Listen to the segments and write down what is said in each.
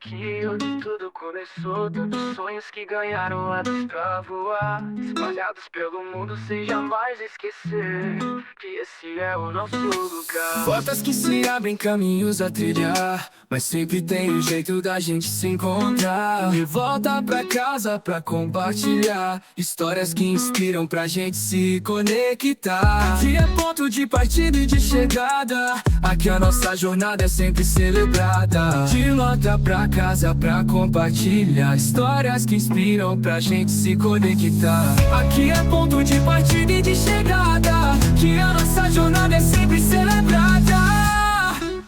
aqui onde tudo começou. Tantos sonhos que ganharam asas pra voar, espalhados pelo mundo sem jamais esquecer que esse é o nosso lugar. Portas que se abrem, caminhos a trilhar, mas sempre tem um jeito da gente se encontrar. E volta pra casa pra compartilhar histórias que inspiram pra gente se conectar. Aqui é ponto de partida e de chegada, aqui a nossa jornada é sempre celebrada. De volta pra casa pra compartilhar histórias que inspiram pra gente se conectar. Aqui é ponto de partida e de chegada, que a nossa jornada é sempre celebrada.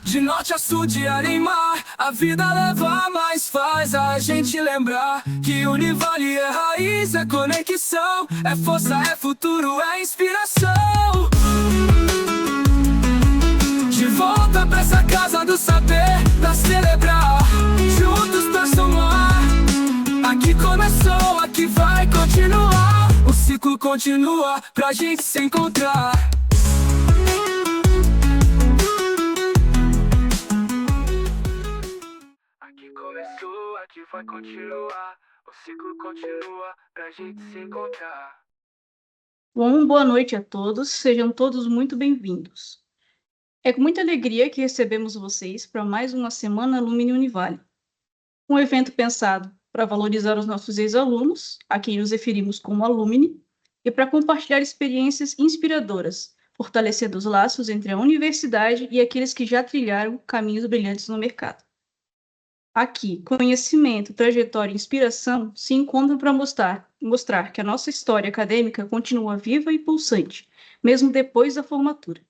De norte a sul, de areia e mar, a vida leva, mas faz a gente lembrar que Univale é raiz, é conexão, é força, é futuro, é inspiração. De volta pra essa casa do saber, pra celebrar, juntos pra somar. Aqui começou, aqui vai continuar, o ciclo continua pra gente se encontrar. Aqui começou, aqui vai continuar, o ciclo continua pra gente se encontrar. Bom, boa noite a todos, sejam todos muito bem-vindos. É com muita alegria que recebemos vocês para mais uma Semana Alumni Univale, um evento pensado para valorizar os nossos ex-alunos, a quem nos referimos como alumni, e para compartilhar experiências inspiradoras, fortalecendo os laços entre a universidade e aqueles que já trilharam caminhos brilhantes no mercado. Aqui, conhecimento, trajetória e inspiração se encontram para mostrar que a nossa história acadêmica continua viva e pulsante, mesmo depois da formatura.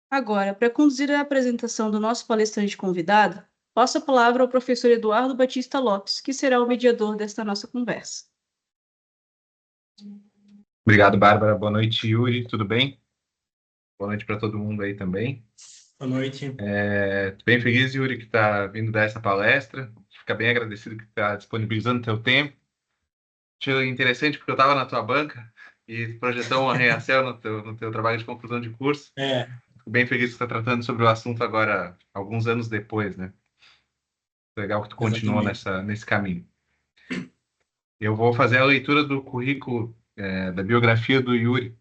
Agora, para conduzir a apresentação do nosso palestrante convidado, passo a palavra ao professor Eduardo Batista Lopes, que será o mediador desta nossa conversa. Obrigado, Bárbara. Boa noite, Yuri. Tudo bem? Boa noite para todo mundo aí também. Boa noite. Bem feliz, Yuri, que está vindo dar essa palestra. Fica bem agradecido que está disponibilizando o teu tempo. Achei interessante porque eu estava na tua banca e projetou um arranha-céu no teu trabalho de conclusão de curso. Fico bem feliz que você está tratando sobre o assunto agora, alguns anos depois, né? Legal que tu continua nesse caminho. Eu vou fazer a leitura do currículo, da biografia do Yuri.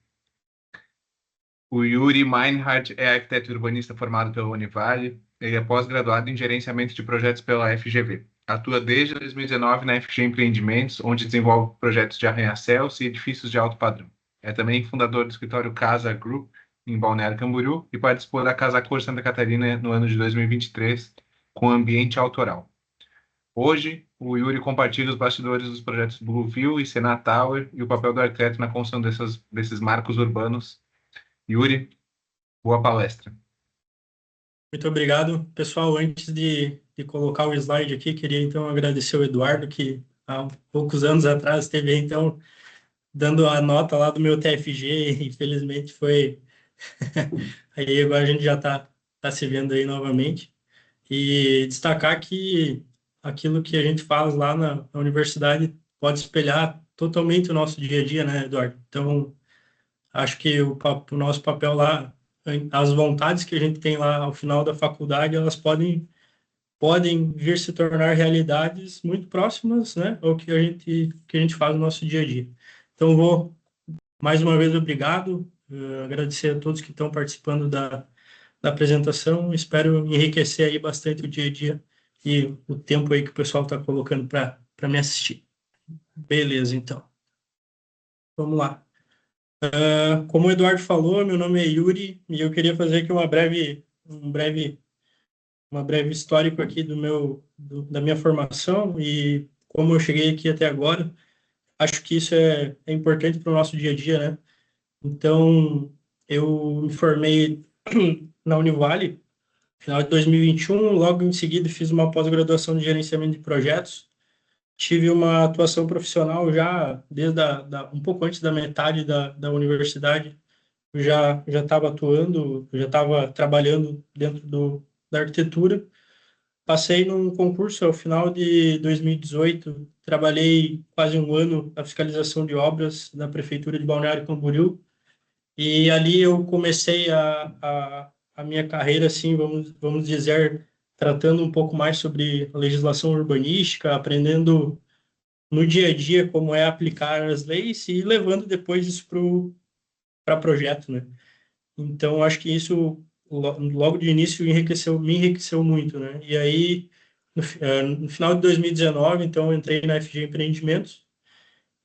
O Yuri Meinhardt é arquiteto urbanista formado pela Univale. Ele é pós-graduado em gerenciamento de projetos pela FGV. Atua desde 2019 na FG Empreendimentos, onde desenvolve projetos de arranha-céus e edifícios de alto padrão. É também fundador do escritório Casa Group, em Balneário Camboriú, e participou da Casa Cor Santa Catarina no ano de 2023, com ambiente autoral. Hoje, o Yuri compartilha os bastidores dos projetos Blueville e Sena Tower e o papel do arquiteto na construção desses marcos urbanos. Yuri, boa palestra. Muito obrigado. Pessoal, antes de colocar o slide aqui, queria então agradecer ao Eduardo, que há poucos anos atrás esteve então dando a nota lá do meu TFG, e infelizmente foi... Aí agora a gente já está se vendo aí novamente. E destacar que aquilo que a gente faz lá na universidade pode espelhar totalmente o nosso dia a dia, né, Eduardo? Então, acho que o nosso papel lá, as vontades que a gente tem lá ao final da faculdade, elas podem vir se tornar realidades muito próximas, né, ao que a gente faz no nosso dia a dia. Então, mais uma vez, obrigado, agradecer a todos que estão participando da apresentação, espero enriquecer aí bastante o dia a dia e o tempo aí que o pessoal está colocando para me assistir. Beleza, então. Vamos lá. Como o Eduardo falou, meu nome é Yuri e eu queria fazer aqui uma breve histórico aqui da minha formação e como eu cheguei aqui até agora. Acho que isso é importante para o nosso dia a dia, né? Então, eu me formei na Univale, no final de 2021, logo em seguida fiz uma pós-graduação de gerenciamento de projetos. Tive uma atuação profissional já desde um pouco antes da metade da universidade. Eu já estava atuando, já estava trabalhando dentro da arquitetura. Passei num concurso ao final de 2018, trabalhei quase um ano na fiscalização de obras da Prefeitura de Balneário Camboriú, e ali eu comecei a minha carreira, assim, vamos dizer, tratando um pouco mais sobre legislação urbanística, aprendendo no dia a dia como é aplicar as leis e levando depois isso para projeto, né? Então, acho que isso, logo de início, me enriqueceu muito, né? E aí, no final de 2019, então, eu entrei na FG Empreendimentos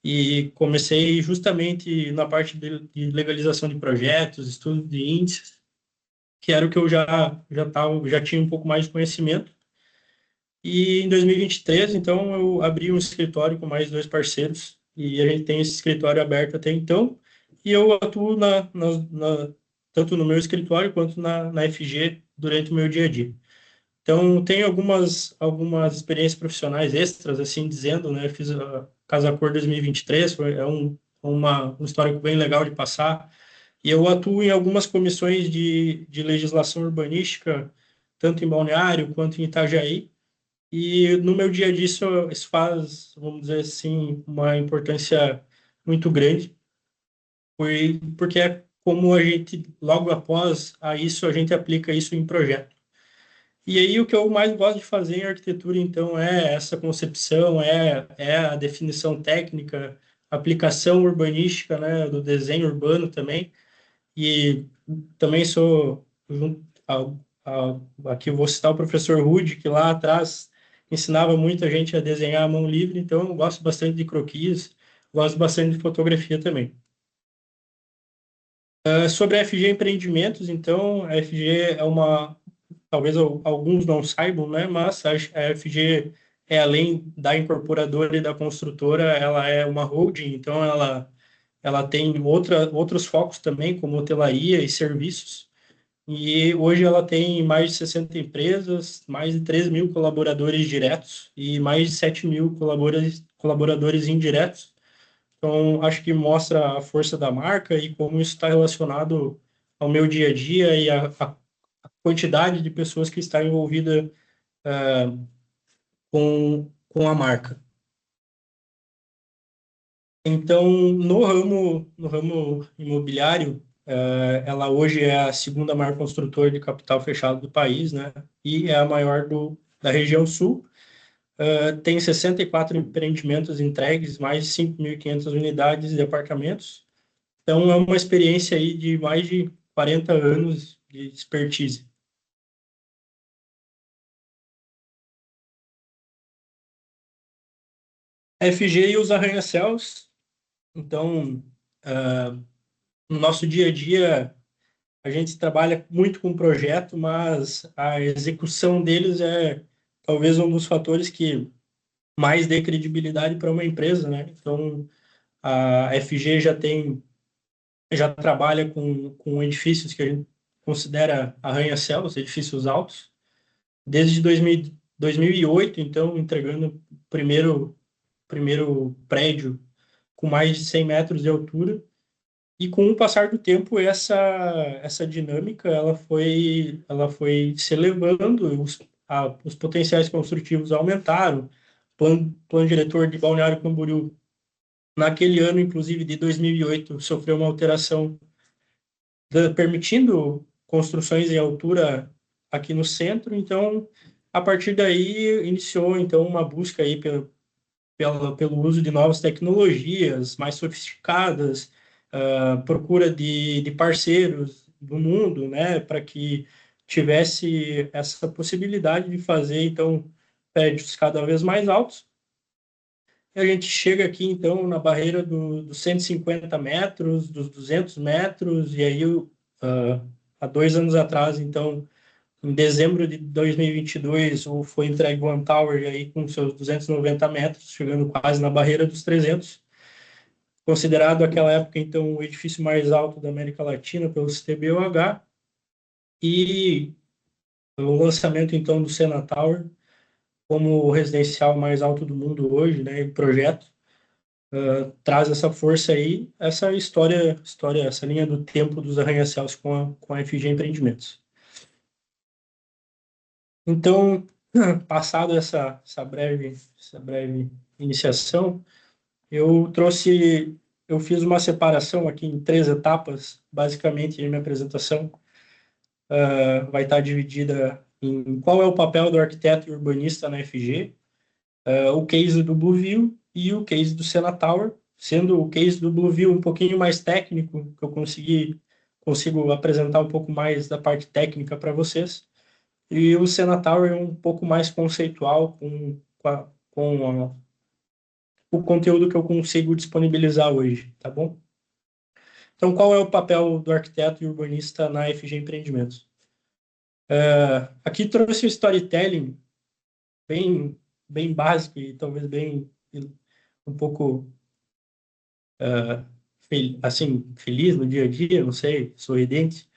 e comecei justamente na parte de legalização de projetos, estudo de índices, que era o que eu já tinha um pouco mais de conhecimento. E em 2023, então, eu abri um escritório com mais dois parceiros e a gente tem esse escritório aberto até então. E eu atuo tanto no meu escritório quanto na FG durante o meu dia a dia. Então, tenho algumas experiências profissionais extras, assim dizendo, né? Fiz a Casa Cor 2023, um histórico bem legal de passar. E eu atuo em algumas comissões de legislação urbanística, tanto em Balneário quanto em Itajaí. E no meu dia a dia isso faz, vamos dizer assim, uma importância muito grande, porque é como a gente, logo após a isso, a gente aplica isso em projeto. E aí o que eu mais gosto de fazer em arquitetura, então, é essa concepção, é a definição técnica, aplicação urbanística, né, do desenho urbano também. E também sou, aqui eu vou citar o professor Rude, que lá atrás ensinava muita gente a desenhar à mão livre, então eu gosto bastante de croquis, gosto bastante de fotografia também. Sobre a FG Empreendimentos, então, a FG é talvez alguns não saibam, né, mas a FG é, além da incorporadora e da construtora, ela é uma holding, então ela tem outros focos também, como hotelaria e serviços. E hoje ela tem mais de 60 empresas, mais de 3 mil colaboradores diretos e mais de 7 mil colaboradores indiretos. Então, acho que mostra a força da marca e como isso está relacionado ao meu dia a dia e a quantidade de pessoas que está envolvida com a marca. Então, no ramo imobiliário, ela hoje é a segunda maior construtora de capital fechado do país, né? E é a maior da região sul. Tem 64 empreendimentos entregues, mais de 5.500 unidades de apartamentos. Então, é uma experiência aí de mais de 40 anos de expertise. A FG e os arranha-céus. Então, no nosso dia a dia, a gente trabalha muito com projeto, mas a execução deles é talvez um dos fatores que mais dê credibilidade para uma empresa, né? Então, a FG já trabalha com edifícios que a gente considera arranha-céus, edifícios altos, desde 2008, então, entregando o primeiro prédio com mais de 100 metros de altura. E com o passar do tempo, essa dinâmica ela foi se elevando, os potenciais construtivos aumentaram. Plano diretor de Balneário Camboriú, naquele ano, inclusive, de 2008, sofreu uma alteração permitindo construções em altura aqui no centro. Então, a partir daí, iniciou então uma busca aí pelo uso de novas tecnologias mais sofisticadas, procura de parceiros do mundo, né, para que tivesse essa possibilidade de fazer, então, prédios cada vez mais altos. E a gente chega aqui, então, na barreira dos 150 metros, dos 200 metros, e aí, há 2 anos atrás, então, em dezembro de 2022, foi entregue o One Tower aí com seus 290 metros, chegando quase na barreira dos 300, considerado aquela época, então, o edifício mais alto da América Latina pelo CTBUH, e o lançamento, então, do Sena Tower, como o residencial mais alto do mundo hoje, né, o projeto, traz essa força aí, essa história, essa linha do tempo dos arranha-céus com a FG Empreendimentos. Então, passado essa breve iniciação, eu fiz uma separação aqui em 3 etapas, basicamente, a minha apresentação vai estar dividida em qual é o papel do arquiteto e urbanista na FG, o case do Blueview e o case do Sena Tower, sendo o case do Blueview um pouquinho mais técnico, que eu consigo apresentar um pouco mais da parte técnica para vocês, e o Sena Tower é um pouco mais conceitual o conteúdo que eu consigo disponibilizar hoje, tá bom? Então, qual é o papel do arquiteto e urbanista na FG Empreendimentos? Aqui trouxe o storytelling bem, bem básico e talvez bem um pouco assim feliz no dia a dia, não sei, sorridente,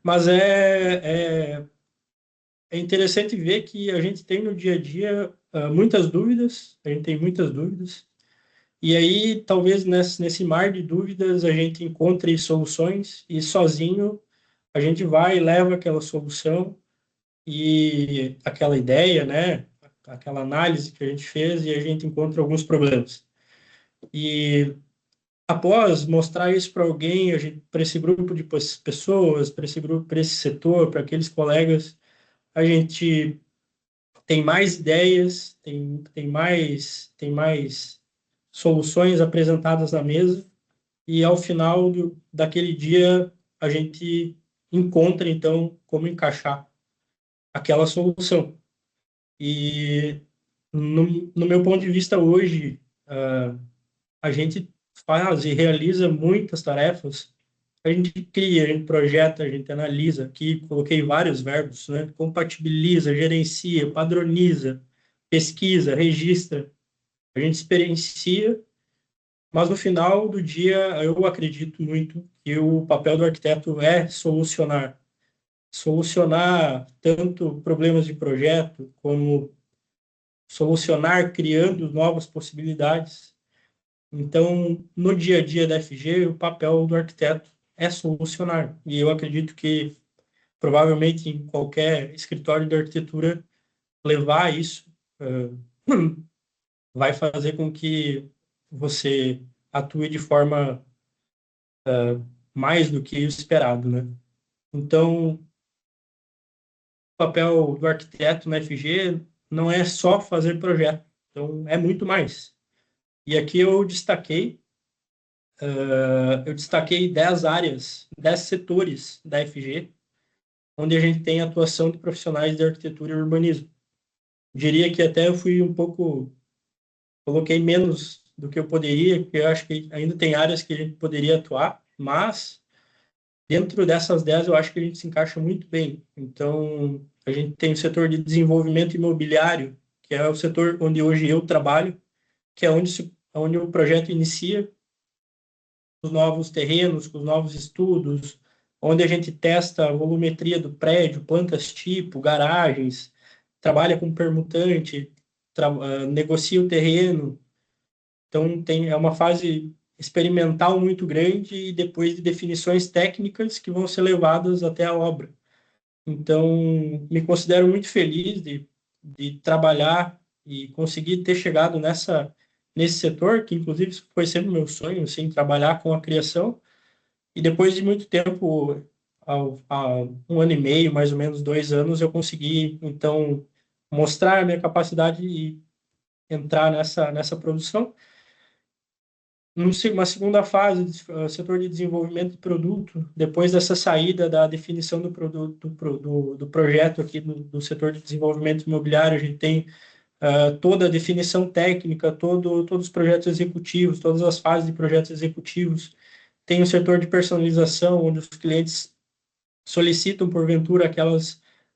mas é interessante ver que a gente tem no dia a dia muitas dúvidas, a gente tem muitas dúvidas, e aí talvez nesse mar de dúvidas a gente encontre soluções e sozinho a gente vai e leva aquela solução e aquela ideia, né? Aquela análise que a gente fez e a gente encontra alguns problemas. E após mostrar isso para alguém, para esse grupo de pessoas, para esse grupo, para esse setor, para aqueles colegas, a gente tem mais ideias, tem mais soluções apresentadas na mesa e ao final daquele dia a gente encontra então como encaixar aquela solução. E no meu ponto de vista hoje, a gente faz e realiza muitas tarefas. A gente cria, a gente projeta, a gente analisa. Aqui coloquei vários verbos, né? Compatibiliza, gerencia, padroniza, pesquisa, registra. A gente experiencia, mas no final do dia eu acredito muito que o papel do arquiteto é solucionar. Solucionar tanto problemas de projeto, como solucionar criando novas possibilidades. Então, no dia a dia da FG, o papel do arquiteto é solucionar. E eu acredito que, provavelmente, em qualquer escritório de arquitetura, levar isso vai fazer com que você atue de forma mais do que o esperado, né? Então, o papel do arquiteto na FG não é só fazer projeto. Então, é muito mais. E aqui eu destaquei 10 áreas, 10 setores da FG, onde a gente tem atuação de profissionais de arquitetura e urbanismo. Diria que até eu fui um pouco, coloquei menos do que eu poderia, porque eu acho que ainda tem áreas que a gente poderia atuar, mas dentro dessas 10 eu acho que a gente se encaixa muito bem. Então, a gente tem o setor de desenvolvimento imobiliário, que é o setor onde hoje eu trabalho, que é onde o projeto inicia os novos terrenos, com os novos estudos, onde a gente testa a volumetria do prédio, plantas tipo, garagens, trabalha com permutante, negocia o terreno. Então, é uma fase experimental muito grande e depois de definições técnicas que vão ser levadas até a obra. Então, me considero muito feliz de trabalhar e conseguir ter chegado nesse setor, que inclusive foi sempre meu sonho, assim, trabalhar com a criação. E depois de muito tempo, há 1 ano e meio, mais ou menos 2 anos, eu consegui, então, mostrar a minha capacidade e entrar nessa produção. Uma segunda fase, setor de desenvolvimento de produto, depois dessa saída da definição do produto, do projeto aqui do setor de desenvolvimento imobiliário, a gente tem toda a definição técnica, todos os projetos executivos, todas as fases de projetos executivos. Tem o setor de personalização, onde os clientes solicitam, porventura,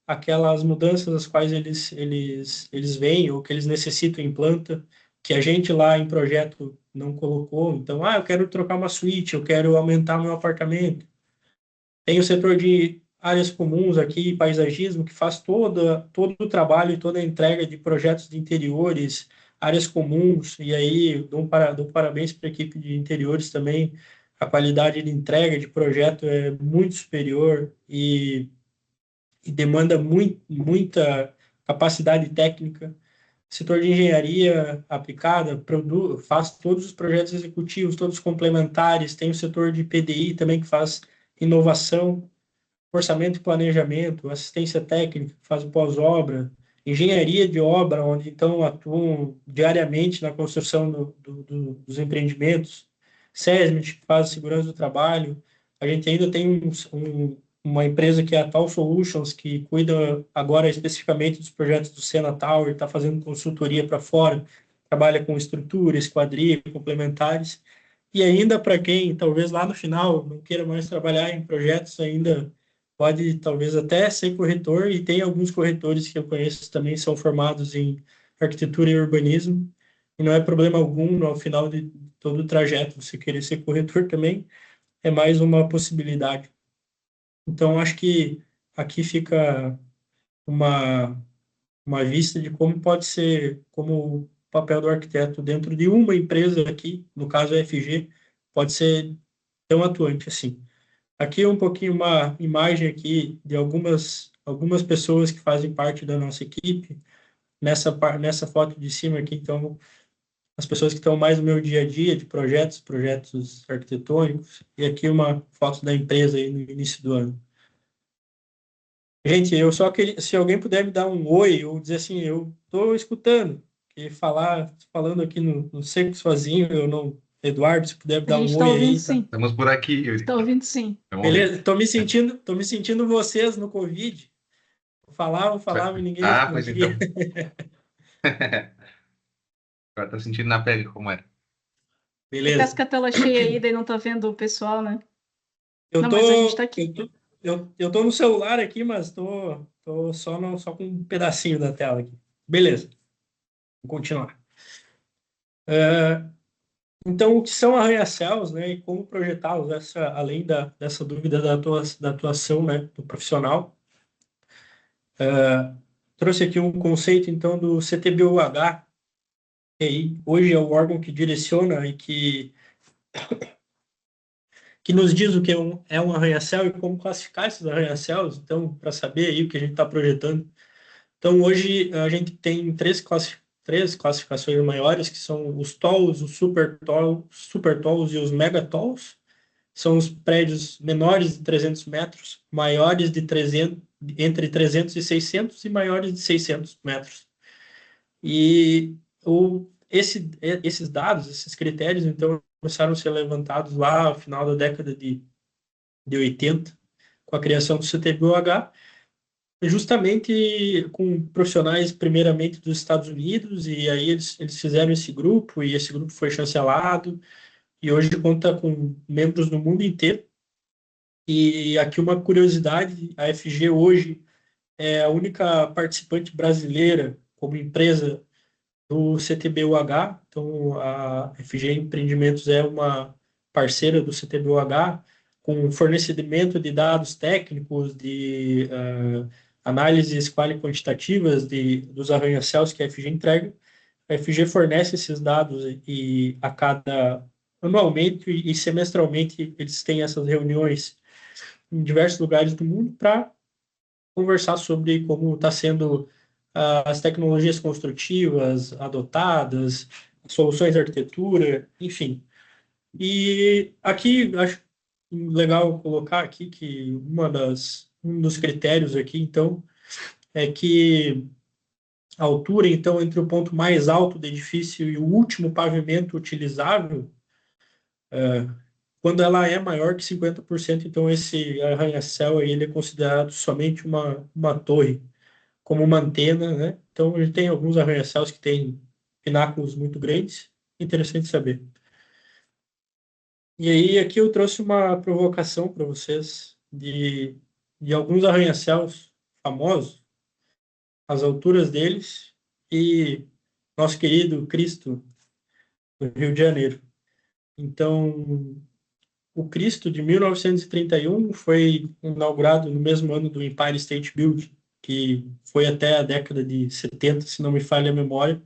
aquelas mudanças as quais eles veem ou que eles necessitam em planta, que a gente lá em projeto não colocou. Então, eu quero trocar uma suíte, eu quero aumentar meu apartamento. Tem o setor de áreas comuns aqui, paisagismo, que faz todo o trabalho e toda a entrega de projetos de interiores, áreas comuns, e aí dou parabéns para a equipe de interiores também. A qualidade de entrega de projeto é muito superior e demanda muita capacidade técnica. Setor de engenharia aplicada faz todos os projetos executivos, todos complementares. Tem o setor de PDI também que faz inovação. orçamento e planejamento, assistência técnica, que faz o pós-obra, engenharia de obra, onde então atuam diariamente na construção dos empreendimentos, SESMIT, que faz segurança do trabalho. A gente ainda tem uma empresa que é a Tal Solutions, que cuida agora especificamente dos projetos do Sena Tower, está fazendo consultoria para fora, trabalha com estrutura, esquadria, complementares. E ainda para quem talvez lá no final não queira mais trabalhar em projetos, ainda pode talvez até ser corretor, e tem alguns corretores que eu conheço também são formados em arquitetura e urbanismo, e não é problema algum ao final de todo o trajeto você querer ser corretor também, é mais uma possibilidade. Então, acho que aqui fica uma, uma vista de como pode ser, como o papel do arquiteto dentro de uma empresa aqui, no caso a FG, pode ser tão atuante assim. Aqui é um pouquinho uma imagem aqui de algumas pessoas que fazem parte da nossa equipe, nessa foto de cima aqui, então, as pessoas que estão mais no meu dia a dia de projetos arquitetônicos, e aqui uma foto da empresa aí no início do ano. Gente, eu só queria, se alguém puder me dar um oi, ou dizer assim, eu estou escutando, e falando aqui no seco sozinho, eu não. Eduardo, se puder me A dar gente um está oi ouvindo aí, tá? sim. Estamos por aqui, Yuri. Está ouvindo sim. Beleza? Tô me sentindo vocês no Covid. Vou falar, e ninguém Ah, não pois queria. então. Agora tá sentindo na pele como era. Ficasse Beleza. com a tela cheia aí, daí não tá vendo o pessoal, né? Eu Não, mas a gente tô, está aqui. eu tô no celular aqui, mas tô só com um pedacinho da tela aqui. Beleza. Vou continuar. Então, o que são arranha-céus, né, e como projetá-los, além dessa dúvida da atuação, né, do profissional. Trouxe aqui um conceito, então, do CTBUH, que aí, hoje é o órgão que direciona e que nos diz o que é um arranha-céu e como classificar esses arranha-céus, então, para saber aí o que a gente está projetando. Então, hoje, a gente tem três classificações maiores, que são os TOLs, os super TOLs e os mega TOLs. São os prédios menores de 300 metros, maiores de 300, entre 300 e 600 e maiores de 600 metros. E esses dados, esses critérios, então, começaram a ser levantados lá no final da década de 80, com a criação do CTBUH, justamente com profissionais, primeiramente, dos Estados Unidos, e aí eles fizeram esse grupo, e esse grupo foi chancelado, e hoje conta com membros do mundo inteiro. E aqui uma curiosidade, a FG hoje é a única participante brasileira como empresa do CTBUH, então a FG Empreendimentos é uma parceira do CTBUH, com fornecimento de dados técnicos, de análises quantitativas dos arranha-céus que a FG entrega. A FG fornece esses dados e anualmente e semestralmente eles têm essas reuniões em diversos lugares do mundo para conversar sobre como está sendo as tecnologias construtivas adotadas, soluções de arquitetura, enfim. E aqui acho legal colocar aqui que um dos critérios aqui, então, é que a altura, então, entre o ponto mais alto do edifício e o último pavimento utilizável, quando ela é maior que 50%, então esse arranha-céu aí, ele é considerado somente uma torre, como uma antena, né? Então, ele tem alguns arranha-céus que têm pináculos muito grandes. Interessante saber. E aí, aqui eu trouxe uma provocação para vocês de alguns arranha-céus famosos, as alturas deles, e nosso querido Cristo, do Rio de Janeiro. Então, o Cristo de 1931 foi inaugurado no mesmo ano do Empire State Building, que foi até a década de 70, se não me falha a memória,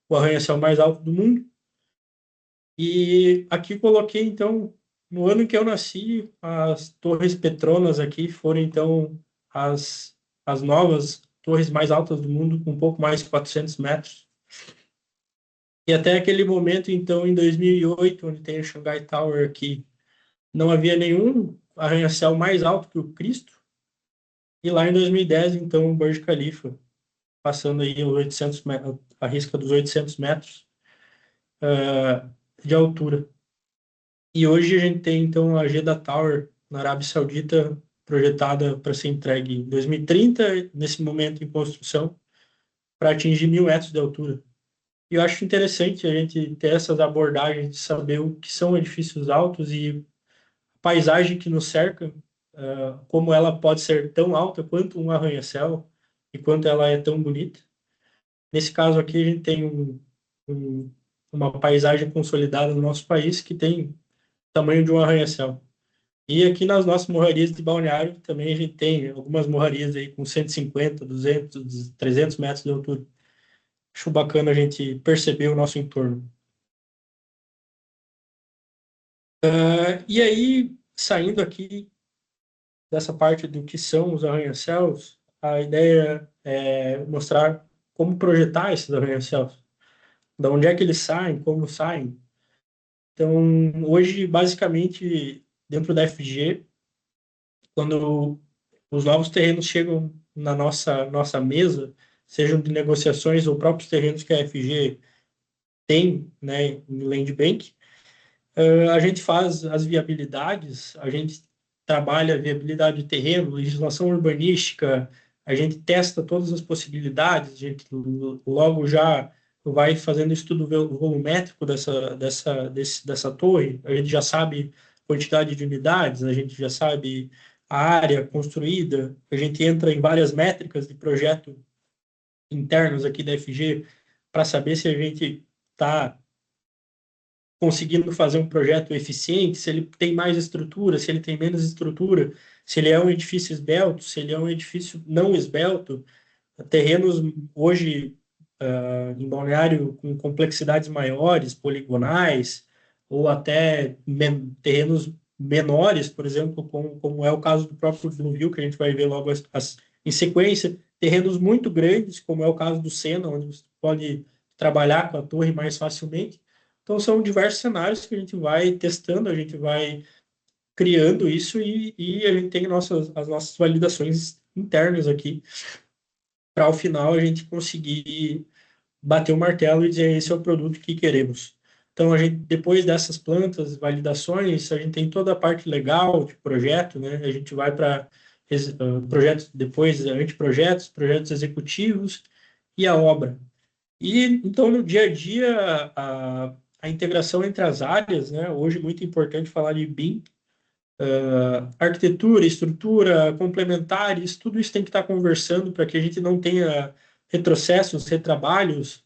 o arranha-céu mais alto do mundo. E aqui coloquei, então, no ano que eu nasci, as Torres Petronas aqui foram, então, as novas torres mais altas do mundo, com um pouco mais de 400 metros. E até aquele momento, então, em 2008, onde tem o Shanghai Tower aqui, não havia nenhum arranha-céu mais alto que o Cristo. E lá em 2010, então, o Burj Khalifa, passando aí os 800 metros, a risca dos 800 metros de altura. E hoje a gente tem, então, a Jeddah Tower, na Arábia Saudita, projetada para ser entregue em 2030, nesse momento em construção, para atingir 1.000 metros de altura. E eu acho interessante a gente ter essas abordagens de saber o que são edifícios altos e a paisagem que nos cerca, como ela pode ser tão alta quanto um arranha-céu e quanto ela é tão bonita. Nesse caso aqui, a gente tem uma paisagem consolidada no nosso país que tem o tamanho de um arranha-céu. E aqui nas nossas morrarias de Balneário também a gente tem algumas morrarias aí com 150, 200, 300 metros de altura. Acho bacana a gente perceber o nosso entorno. E aí, saindo aqui dessa parte do que são os arranha-céus, a ideia é mostrar como projetar esses arranha-céus. De onde é que eles saem, como saem. Então, hoje, basicamente, dentro da FG, quando os novos terrenos chegam na nossa mesa, sejam de negociações ou próprios terrenos que a FG tem, né, em Land Bank, a gente faz as viabilidades, a gente trabalha a viabilidade de terreno, legislação urbanística, a gente testa todas as possibilidades, a gente logo já vai fazendo estudo volumétrico dessa torre, a gente já sabe quantidade de unidades, a gente já sabe a área construída, a gente entra em várias métricas de projeto internos aqui da FG para saber se a gente está conseguindo fazer um projeto eficiente, se ele tem mais estrutura, se ele tem menos estrutura, se ele é um edifício esbelto, se ele é um edifício não esbelto. Terrenos hoje em Balneário com complexidades maiores, poligonais, ou até terrenos menores, por exemplo, como é o caso do próprio Blueville, que a gente vai ver logo em sequência, terrenos muito grandes, como é o caso do Sena, onde você pode trabalhar com a torre mais facilmente. Então, são diversos cenários que a gente vai testando, a gente vai criando isso e a gente tem as nossas validações internas aqui, para ao final a gente conseguir bater o martelo e dizer esse é o produto que queremos. Então, a gente, depois dessas plantas, validações, a gente tem toda a parte legal de projeto, né? A gente vai para projetos, depois anteprojetos, projetos executivos e a obra. E, então, no dia a dia, a integração entre as áreas, né? Hoje, muito importante falar de BIM, arquitetura, estrutura, complementares, tudo isso tem que estar conversando para que a gente não tenha retrocessos, retrabalhos.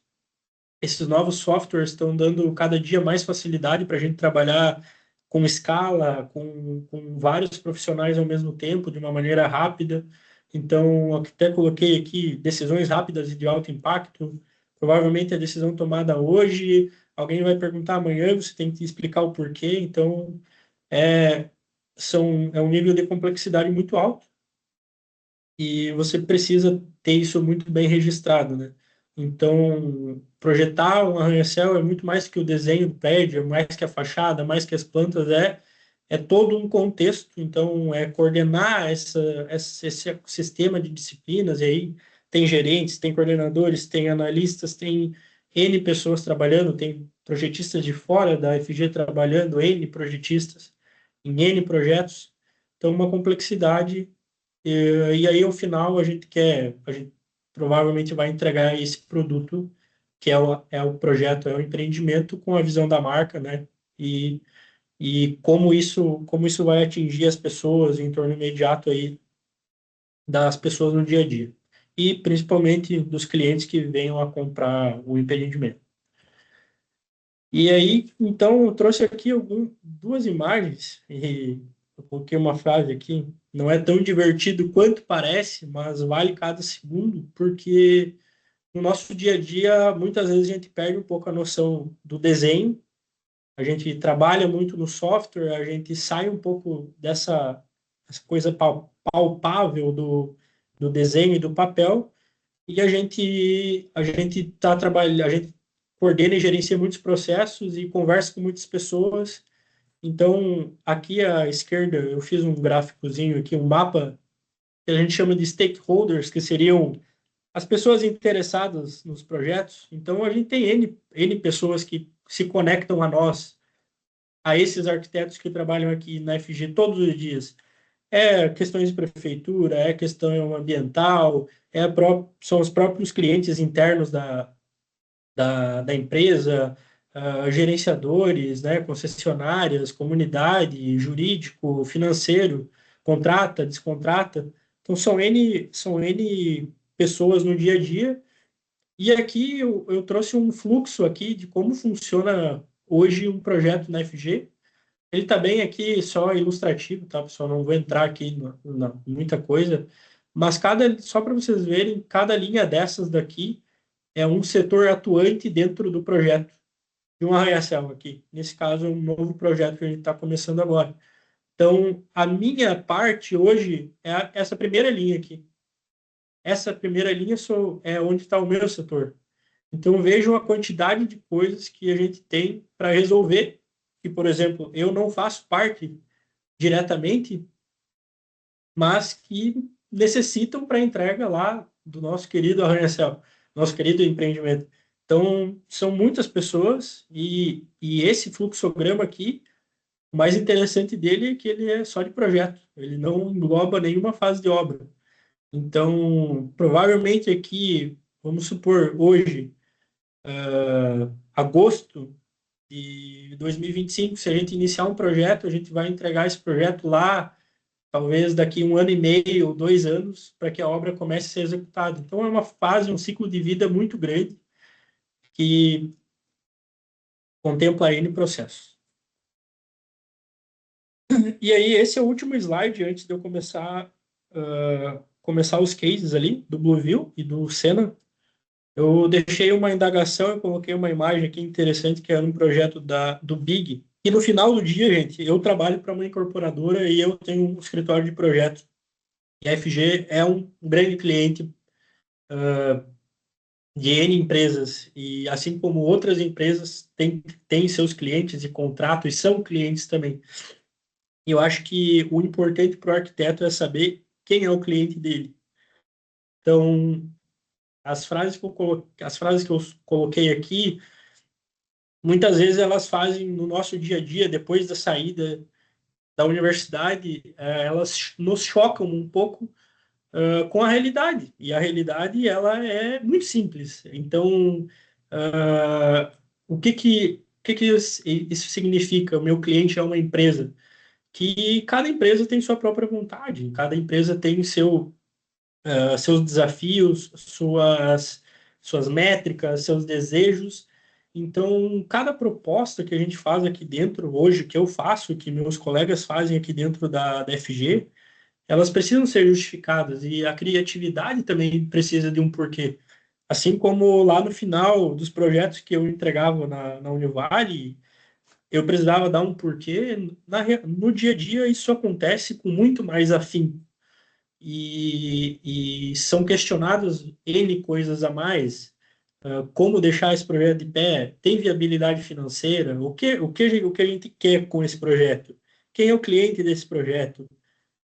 Esses novos softwares estão dando cada dia mais facilidade para a gente trabalhar com escala, com vários profissionais ao mesmo tempo, de uma maneira rápida. Então, até coloquei aqui decisões rápidas e de alto impacto. Provavelmente a decisão tomada hoje, alguém vai perguntar amanhã, você tem que explicar o porquê. Então, é, é um nível de complexidade muito alto e você precisa ter isso muito bem registrado, né? Então, projetar um arranha-céu é muito mais que o desenho do prédio, é mais que a fachada, mais que as plantas, é todo um contexto. Então, é coordenar esse sistema de disciplinas, e aí tem gerentes, tem coordenadores, tem analistas, tem N pessoas trabalhando, tem projetistas de fora da FG trabalhando, N projetistas em N projetos. Então, uma complexidade e aí, ao final, a gente provavelmente vai entregar esse produto, que é o projeto, é o empreendimento com a visão da marca, né? E como isso vai atingir as pessoas em torno imediato aí das pessoas no dia a dia. E principalmente dos clientes que venham a comprar o empreendimento. E aí, então, eu trouxe aqui duas imagens e eu coloquei uma frase aqui. Não é tão divertido quanto parece, mas vale cada segundo, porque no nosso dia a dia, muitas vezes a gente perde um pouco a noção do desenho, a gente trabalha muito no software, a gente sai um pouco essa coisa palpável do desenho e do papel, e a gente está trabalhando, a gente coordena e gerencia muitos processos e conversa com muitas pessoas. Então, aqui à esquerda, eu fiz um gráficozinho aqui, um mapa que a gente chama de stakeholders, que seriam as pessoas interessadas nos projetos. Então, a gente tem N pessoas que se conectam a nós, a esses arquitetos que trabalham aqui na FG todos os dias. É questões de prefeitura, é questão ambiental, são os próprios clientes internos da empresa, gerenciadores, né, concessionárias, comunidade, jurídico, financeiro, contrata, descontrata. Então, são N pessoas no dia a dia. E aqui eu trouxe um fluxo aqui de como funciona hoje um projeto na FG. Ele está bem aqui só ilustrativo, tá, pessoal? Não vou entrar aqui na muita coisa, mas só para vocês verem, cada linha dessas daqui é um setor atuante dentro do projeto de um arranha-céu aqui. Nesse caso, é um novo projeto que a gente está começando agora. Então, a minha parte hoje é essa primeira linha aqui. Essa primeira linha é onde está o meu setor. Então, vejam a quantidade de coisas que a gente tem para resolver, que, por exemplo, eu não faço parte diretamente, mas que necessitam para entrega lá do nosso querido arranha-céu, nosso querido empreendimento. Então, são muitas pessoas e esse fluxograma aqui, o mais interessante dele é que ele é só de projeto, ele não engloba nenhuma fase de obra. Então, provavelmente aqui, vamos supor, hoje, agosto de 2025, se a gente iniciar um projeto, a gente vai entregar esse projeto lá, talvez daqui 1 ano e meio ou 2 anos, para que a obra comece a ser executada. Então, é uma fase, um ciclo de vida muito grande que contempla N processos. E aí, esse é o último slide antes de eu começar os cases ali do Blueville e do Sena. Eu deixei uma indagação, eu coloquei uma imagem aqui interessante, que era um projeto do Big. E no final do dia, gente, eu trabalho para uma incorporadora e eu tenho um escritório de projetos. E a FG é um grande cliente de N empresas. E assim como outras empresas têm seus clientes e contratos e são clientes também. E eu acho que o importante para o arquiteto é saber quem é o cliente dele. Então, as frases que eu coloquei aqui, muitas vezes elas fazem no nosso dia a dia, depois da saída da universidade, elas nos chocam um pouco com a realidade. E a realidade, ela é muito simples. Então, o que isso significa? O meu cliente é uma empresa. Que cada empresa tem sua própria vontade, cada empresa tem seus desafios, suas métricas, seus desejos. Então, cada proposta que a gente faz aqui dentro, hoje, que eu faço, que meus colegas fazem aqui dentro da FG, elas precisam ser justificadas e a criatividade também precisa de um porquê. Assim como lá no final dos projetos que eu entregava na Univale, eu precisava dar um porquê. No dia a dia, isso acontece com muito mais afinco. E são questionadas N coisas a mais. Como deixar esse projeto de pé? Tem viabilidade financeira? O que a gente quer com esse projeto? Quem é o cliente desse projeto?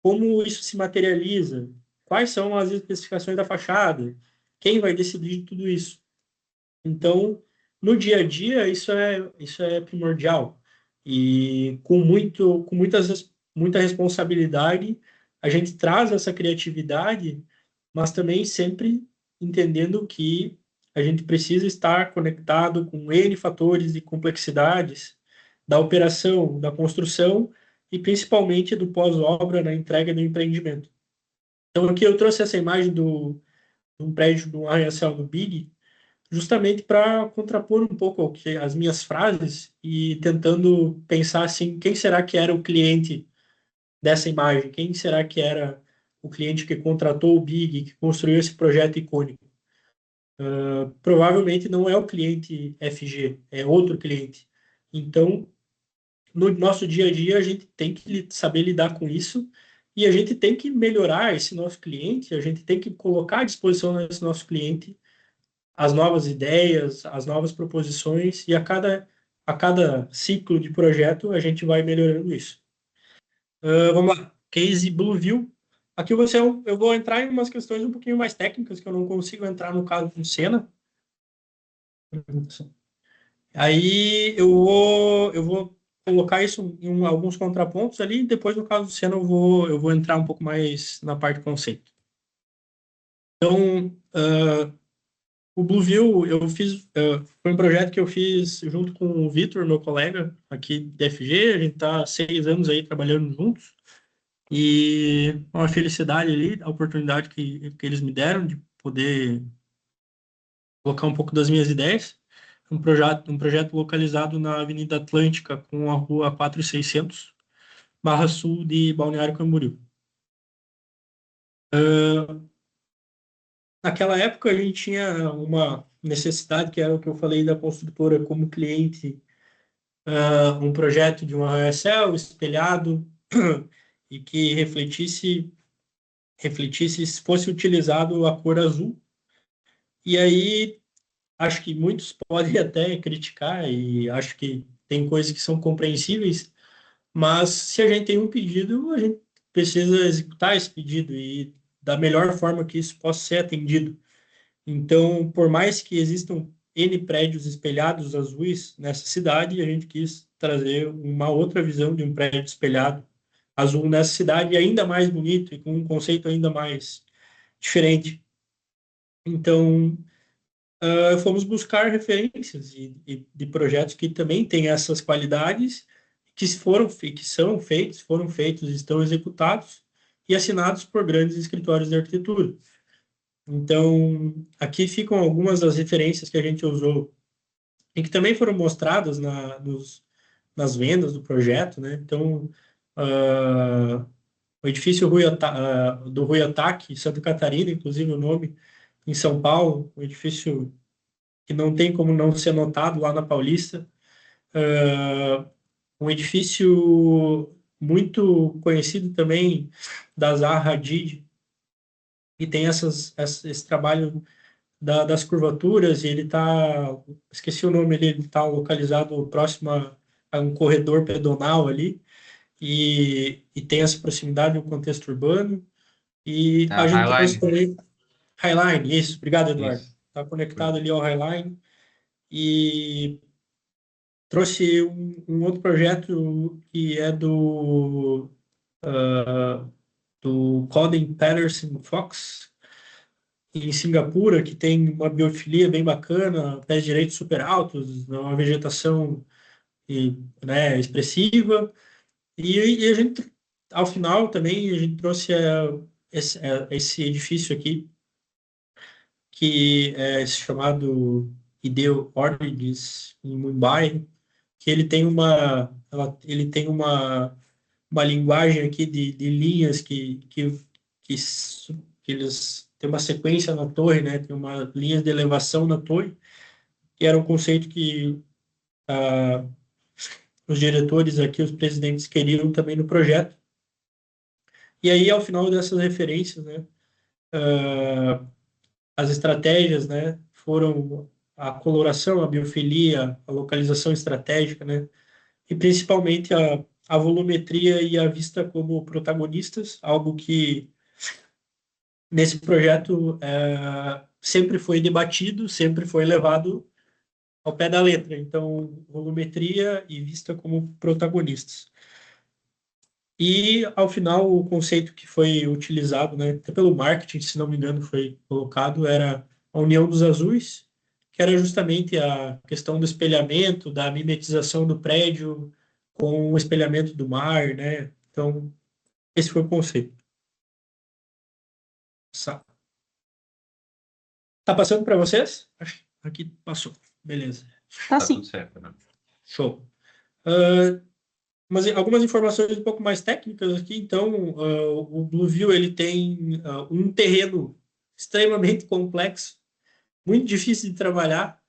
Como isso se materializa? Quais são as especificações da fachada? Quem vai decidir tudo isso? Então, no dia a dia, isso é primordial. E muita responsabilidade, a gente traz essa criatividade, mas também sempre entendendo que a gente precisa estar conectado com N fatores e complexidades da operação, da construção e principalmente do pós-obra na entrega do empreendimento. Então, aqui eu trouxe essa imagem de um prédio do arranha-céu do Big, justamente para contrapor um pouco as minhas frases e tentando pensar assim, quem será que era o cliente dessa imagem? Quem será que era o cliente que contratou o Big, que construiu esse projeto icônico? Provavelmente não é o cliente FG, é outro cliente. Então, no nosso dia a dia, a gente tem que saber lidar com isso e a gente tem que melhorar esse nosso cliente, a gente tem que colocar à disposição desse nosso cliente as novas ideias, as novas proposições, e a cada ciclo de projeto a gente vai melhorando isso. Vamos lá. Case Blueville. Aqui eu vou entrar em umas questões um pouquinho mais técnicas, que eu não consigo entrar no caso do Senna. Aí eu vou colocar isso em alguns contrapontos ali, e depois, no caso do Senna, eu vou entrar um pouco mais na parte conceito. Então, o Blueview, foi um projeto que eu fiz junto com o Vitor, meu colega aqui da FG. A gente está há 6 anos aí trabalhando juntos. E uma felicidade ali, a oportunidade que eles me deram de poder colocar um pouco das minhas ideias. Um projeto localizado na Avenida Atlântica, com a rua 4600, Barra Sul de Balneário Camboriú. Naquela época, a gente tinha uma necessidade, que era o que eu falei da construtora como cliente, um projeto de um arranha-céu espelhado e que refletisse se fosse utilizado a cor azul. E aí, acho que muitos podem até criticar, e acho que tem coisas que são compreensíveis, mas se a gente tem um pedido, a gente precisa executar esse pedido e da melhor forma que isso possa ser atendido. Então, por mais que existam N prédios espelhados azuis nessa cidade, a gente quis trazer uma outra visão de um prédio espelhado azul nessa cidade, ainda mais bonito e com um conceito ainda mais diferente. Então, fomos buscar referências de projetos que também têm essas qualidades, que foram feitos, estão executados e assinados por grandes escritórios de arquitetura. Então, aqui ficam algumas das referências que a gente usou e que também foram mostradas nas vendas do projeto, né? Então, o edifício do Rui Ataque, Santa Catarina, inclusive o nome, em São Paulo, um edifício que não tem como não ser notado lá na Paulista. Um edifício muito conhecido também da Zaha Hadid, e tem esse trabalho das curvaturas, e ele está, esqueci o nome, ele está localizado próximo a um corredor pedonal ali, e tem essa proximidade no contexto urbano. E a gente trouxe Highline. também Highline, isso, obrigado, Eduardo. Isso. Está conectado ali ao Highline. E trouxe um outro projeto que é do Colin Patterson Fox, em Singapura, que tem uma biofilia bem bacana, pés direitos super altos, uma vegetação né, expressiva. E a gente, ao final também, a gente trouxe esse edifício aqui, que é chamado Ideo Orchids, em Mumbai, que ele tem uma linguagem aqui de linhas que eles têm uma sequência na torre, né? Tem uma linha de elevação na torre, que era um conceito que os diretores aqui, os presidentes, queriam também no projeto. E aí, ao final dessas referências, né, as estratégias, né, foram a coloração, a biofilia, a localização estratégica, né, e principalmente a volumetria e a vista como protagonistas, algo que nesse projeto sempre foi debatido, sempre foi levado ao pé da letra. Então, volumetria e vista como protagonistas. E, ao final, o conceito que foi utilizado, né, até pelo marketing, se não me engano, foi colocado, era a união dos azuis, que era justamente a questão do espelhamento, da mimetização do prédio com o espelhamento do mar, né? Então, esse foi o conceito. Tá passando para vocês? Aqui passou. Beleza. Tá Tá sim. tudo certo, né? Show. Mas algumas informações um pouco mais técnicas aqui. Então, o Blueview, ele tem um terreno extremamente complexo, muito difícil de trabalhar,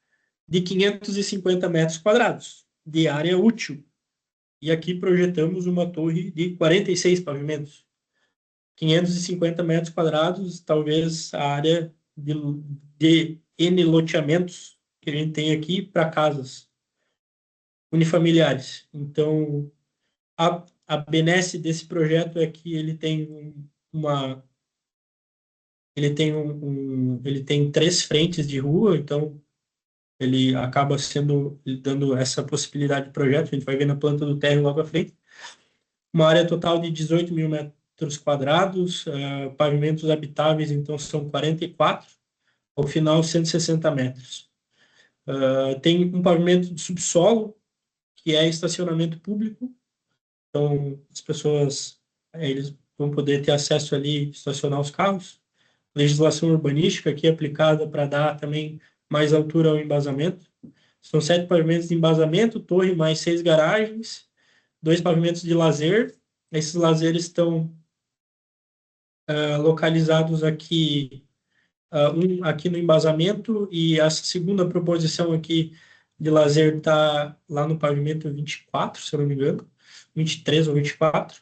de 550 metros quadrados de área útil. E aqui projetamos uma torre de 46 pavimentos. 550 metros quadrados, talvez a área de N loteamentos que a gente tem aqui para casas unifamiliares. Então, a benesse desse projeto é que ele tem ele tem 3 frentes de rua, então ele acaba dando essa possibilidade de projeto. A gente vai ver na planta do térreo logo à frente. Uma área total de 18 mil metros quadrados, pavimentos habitáveis, então, são 44, ao final 160 metros. Tem um pavimento de subsolo, que é estacionamento público, então as pessoas eles vão poder ter acesso ali, estacionar os carros. Legislação urbanística aqui aplicada para dar também mais altura ao embasamento. São 7 pavimentos de embasamento, torre mais 6 garagens, 2 pavimentos de lazer. Esses lazeres estão localizados aqui, um aqui no embasamento, e essa segunda proposição aqui de lazer está lá no pavimento 24, se eu não me engano, 23 ou 24.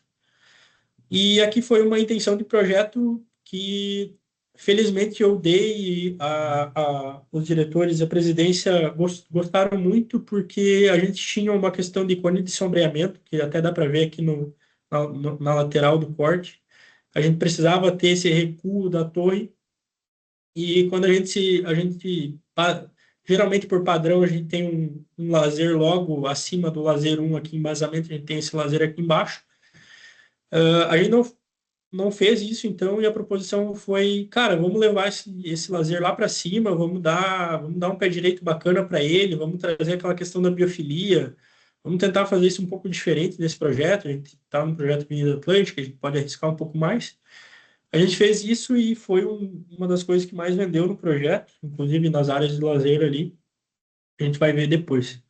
E aqui foi uma intenção de projeto que, felizmente, eu dei, os diretores e a presidência gostaram muito, porque a gente tinha uma questão de cone de sombreamento, que até dá para ver aqui na lateral do corte. A gente precisava ter esse recuo da torre, e quando geralmente por padrão, a gente tem um lazer logo acima do lazer 1 aqui em embasamento, a gente tem esse lazer aqui embaixo. A gente não fez isso, então, e a proposição foi, cara, vamos levar esse lazer lá para cima, vamos dar um pé direito bacana para ele, vamos trazer aquela questão da biofilia, vamos tentar fazer isso um pouco diferente nesse projeto. A gente está no projeto Avenida Atlântica, a gente pode arriscar um pouco mais. A gente fez isso e foi uma das coisas que mais vendeu no projeto, inclusive nas áreas de lazer ali, a gente vai ver depois.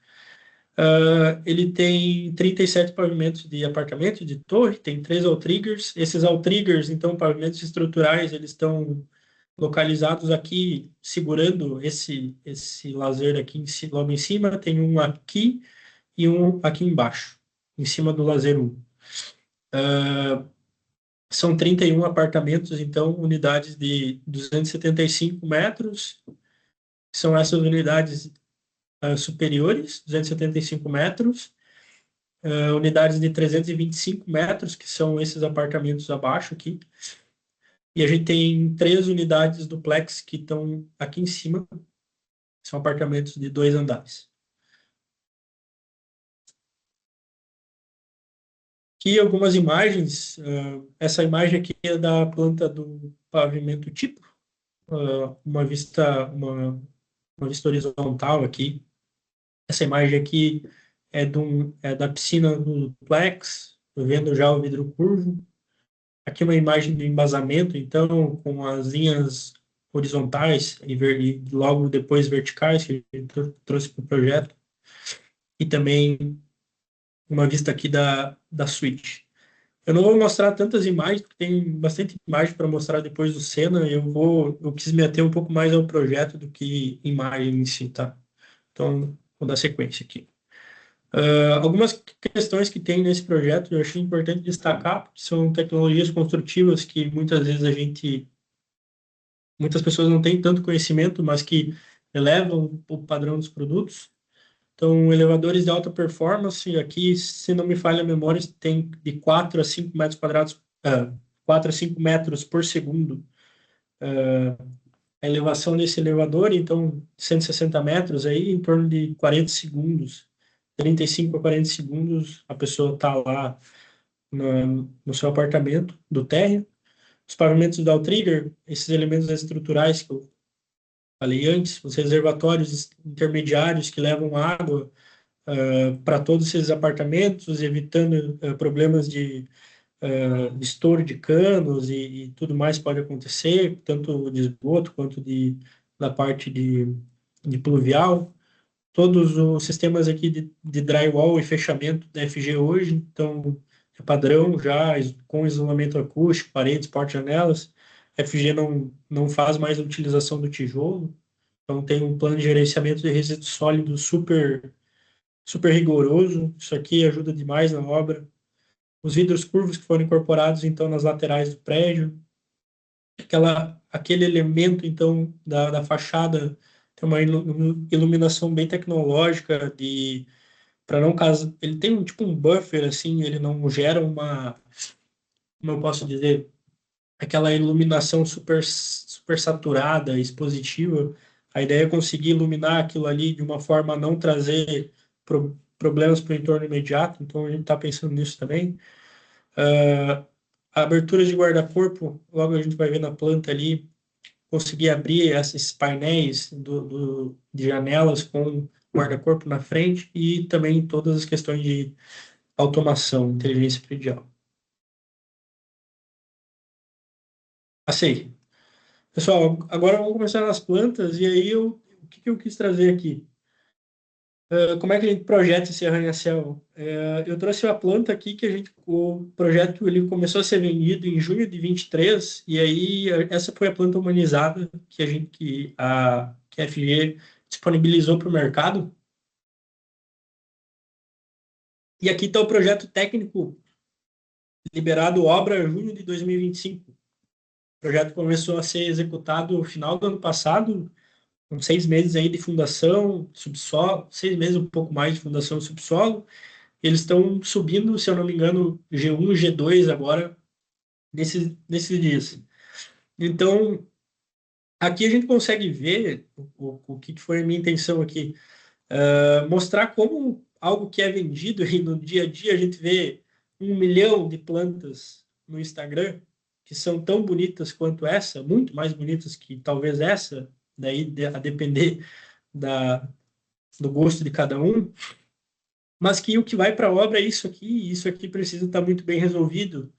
Ele tem 37 pavimentos de apartamento, de torre, tem 3 outriggers. Esses outriggers, então, pavimentos estruturais, eles estão localizados aqui, segurando esse lazer aqui logo em cima. Tem um aqui e um aqui embaixo, em cima do lazer 1. São 31 apartamentos, então, unidades de 275 metros. São essas unidades superiores, 275 metros, unidades de 325 metros, que são esses apartamentos abaixo aqui, e a gente tem 3 unidades duplex que estão aqui em cima, são apartamentos de 2 andares. Aqui algumas imagens, essa imagem aqui é da planta do pavimento tipo, uma vista horizontal aqui. Essa imagem aqui é da piscina do duplex, vendo já o vidro curvo. Aqui uma imagem do embasamento, então, com as linhas horizontais e logo depois verticais, que a gente trouxe para o projeto. E também uma vista aqui da suíte. Eu não vou mostrar tantas imagens, porque tem bastante imagem para mostrar depois do Sena. Eu quis me ater um pouco mais ao projeto do que imagem em si, tá? Então, vou dar sequência aqui. Algumas questões que tem nesse projeto eu achei importante destacar, porque são tecnologias construtivas que muitas pessoas não têm tanto conhecimento, mas que elevam o padrão dos produtos. Então, elevadores de alta performance, aqui, se não me falha a memória, tem de 4 a 5 metros quadrados, 4 a 5 metros por segundo a elevação desse elevador, então 160 metros aí, em torno de 40 segundos, 35 a 40 segundos, a pessoa está lá no seu apartamento do térreo. Os pavimentos da outrigger, esses elementos estruturais que eu falei antes, os reservatórios intermediários que levam água para todos esses apartamentos, evitando problemas de estouro de canos e tudo mais pode acontecer, tanto de esgoto quanto da parte de pluvial. Todos os sistemas aqui de drywall e fechamento da FG hoje, então é padrão já, com isolamento acústico, paredes, porta-janelas. A FG não faz mais a utilização do tijolo, então tem um plano de gerenciamento de resíduos sólidos super, super rigoroso. Isso aqui ajuda demais na obra. Os vidros curvos que foram incorporados, então, nas laterais do prédio. Aquele elemento, então, da fachada tem uma iluminação bem tecnológica para não causar... Ele tem tipo um buffer, assim, ele não gera como eu posso dizer, aquela iluminação super saturada, expositiva. A ideia é conseguir iluminar aquilo ali de uma forma a não trazer problemas para o entorno imediato, então a gente está pensando nisso também. A abertura de guarda-corpo, logo a gente vai ver na planta ali, conseguir abrir esses painéis de janelas com guarda-corpo na frente e também todas as questões de automação, inteligência predial. Passei. Pessoal, agora vamos começar nas plantas, e aí o que eu quis trazer aqui? Como é que a gente projeta esse arranha-céu? Eu trouxe uma planta aqui o projeto ele começou a ser vendido em junho de 23, e aí essa foi a planta humanizada que a FG disponibilizou para o mercado. E aqui está o projeto técnico liberado obra junho de 2025. O projeto começou a ser executado no final do ano passado, com 6 meses aí de fundação, subsolo, 6 meses, um pouco mais de fundação subsolo. Eles estão subindo, se eu não me engano, G1, G2 agora, nesses dias. Então, aqui a gente consegue ver o que foi a minha intenção aqui. Mostrar como algo que é vendido e no dia a dia a gente vê 1 milhão de plantas no Instagram que são tão bonitas quanto essa, muito mais bonitas que talvez essa, daí a depender do gosto de cada um, mas que o que vai para a obra é isso aqui, e isso aqui precisa estar muito bem resolvido.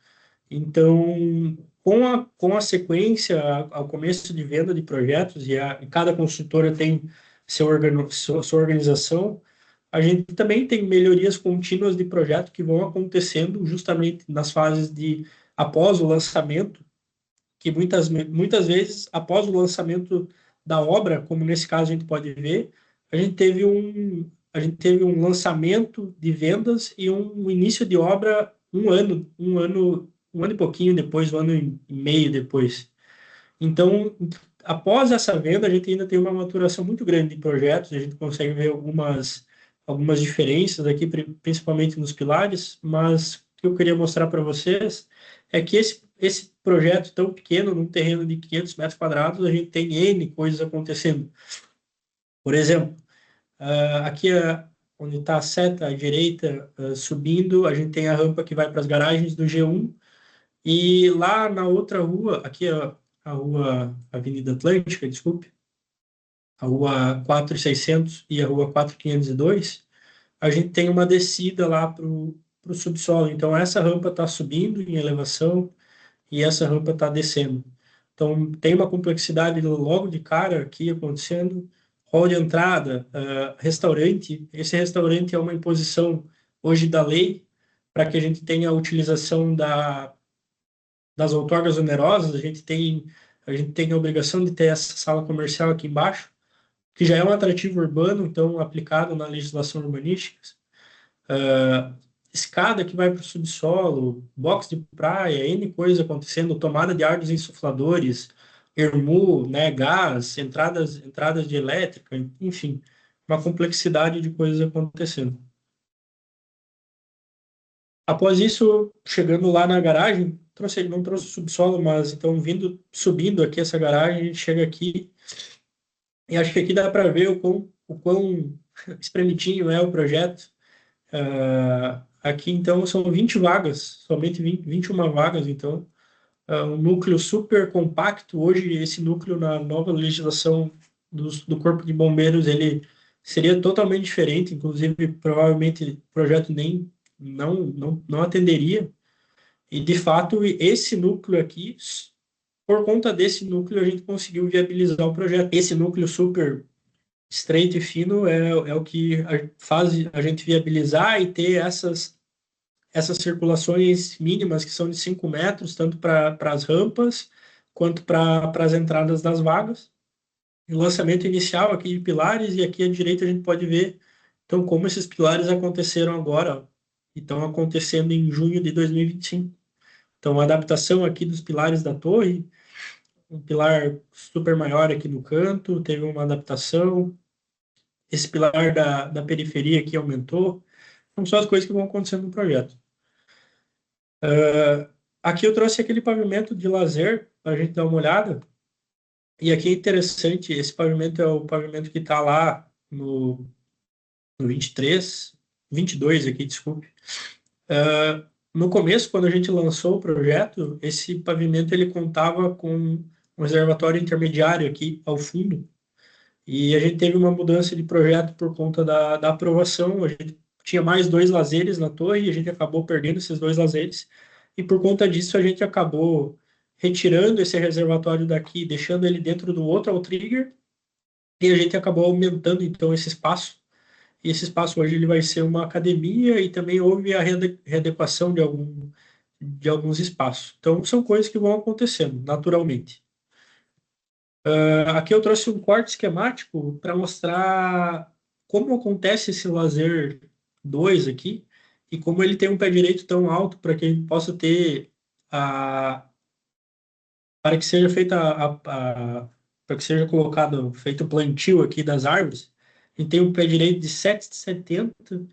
Então, com a sequência, ao começo de venda de projetos, e cada consultora tem sua organização, a gente também tem melhorias contínuas de projeto que vão acontecendo justamente nas fases de após o lançamento, que muitas vezes, após o lançamento da obra, como nesse caso a gente pode ver, a gente teve um lançamento de vendas e um início de obra um ano e pouquinho depois, 1 ano e meio depois. Então, após essa venda, a gente ainda tem uma maturação muito grande de projetos, a gente consegue ver algumas diferenças aqui, principalmente nos pilares, mas o que eu queria mostrar para vocês é que esse projeto tão pequeno, num terreno de 500 metros quadrados, a gente tem N coisas acontecendo. Por exemplo, aqui onde está a seta à direita, subindo, a gente tem a rampa que vai para as garagens do G1, e lá na outra rua, aqui a rua Avenida Atlântica, desculpe, a rua 4600 e a rua 4502, a gente tem uma descida lá para o subsolo. Então, essa rampa está subindo em elevação e essa rampa está descendo. Então, tem uma complexidade logo de cara aqui acontecendo. Hall de entrada, restaurante. Esse restaurante é uma imposição hoje da lei para que a gente tenha a utilização das outorgas onerosas. A gente tem a obrigação de ter essa sala comercial aqui embaixo, que já é um atrativo urbano, então aplicado na legislação urbanística. Escada que vai para o subsolo, box de praia, N coisas acontecendo, tomada de ar dos insufladores, ERMU, né, gás, entradas de elétrica, enfim, uma complexidade de coisas acontecendo. Após isso, chegando lá na garagem, não trouxe subsolo, mas então subindo aqui essa garagem, a gente chega aqui e acho que aqui dá para ver o quão espremitinho é o projeto. Aqui, então, são 20 vagas, somente 21 vagas, então, um núcleo super compacto. Hoje, esse núcleo, na nova legislação do Corpo de Bombeiros, ele seria totalmente diferente, inclusive, provavelmente, o projeto nem não atenderia. E, de fato, esse núcleo aqui, por conta desse núcleo, a gente conseguiu viabilizar o projeto. Esse núcleo super estreito e fino é o que faz a gente viabilizar e ter essas circulações mínimas que são de 5 metros, tanto para as rampas quanto para as entradas das vagas. E o lançamento inicial aqui de pilares, e aqui à direita a gente pode ver então como esses pilares aconteceram agora, ó, e estão acontecendo em junho de 2025. Então, a adaptação aqui dos pilares da torre, um pilar super maior aqui no canto, teve uma adaptação. Esse pilar da periferia aqui aumentou. São só as coisas que vão acontecendo no projeto. Aqui eu trouxe aquele pavimento de lazer para a gente dar uma olhada. E aqui é interessante, esse pavimento é o pavimento que está lá no 22 aqui, desculpe. No começo, quando a gente lançou o projeto, esse pavimento ele contava com um reservatório intermediário aqui ao fundo. E a gente teve uma mudança de projeto por conta da aprovação. A gente tinha mais 2 lazeres na torre e a gente acabou perdendo esses 2 lazeres. E por conta disso, a gente acabou retirando esse reservatório daqui, deixando ele dentro do outro outrigger. E a gente acabou aumentando, então, esse espaço. E esse espaço hoje ele vai ser uma academia e também houve a readequação de alguns espaços. Então, são coisas que vão acontecendo naturalmente. Aqui eu trouxe um corte esquemático para mostrar como acontece esse lazer 2 aqui e como ele tem um pé direito tão alto para que ele possa ter para que seja feita para que seja colocado feito o plantio aqui das árvores. A gente tem um pé direito de 7,70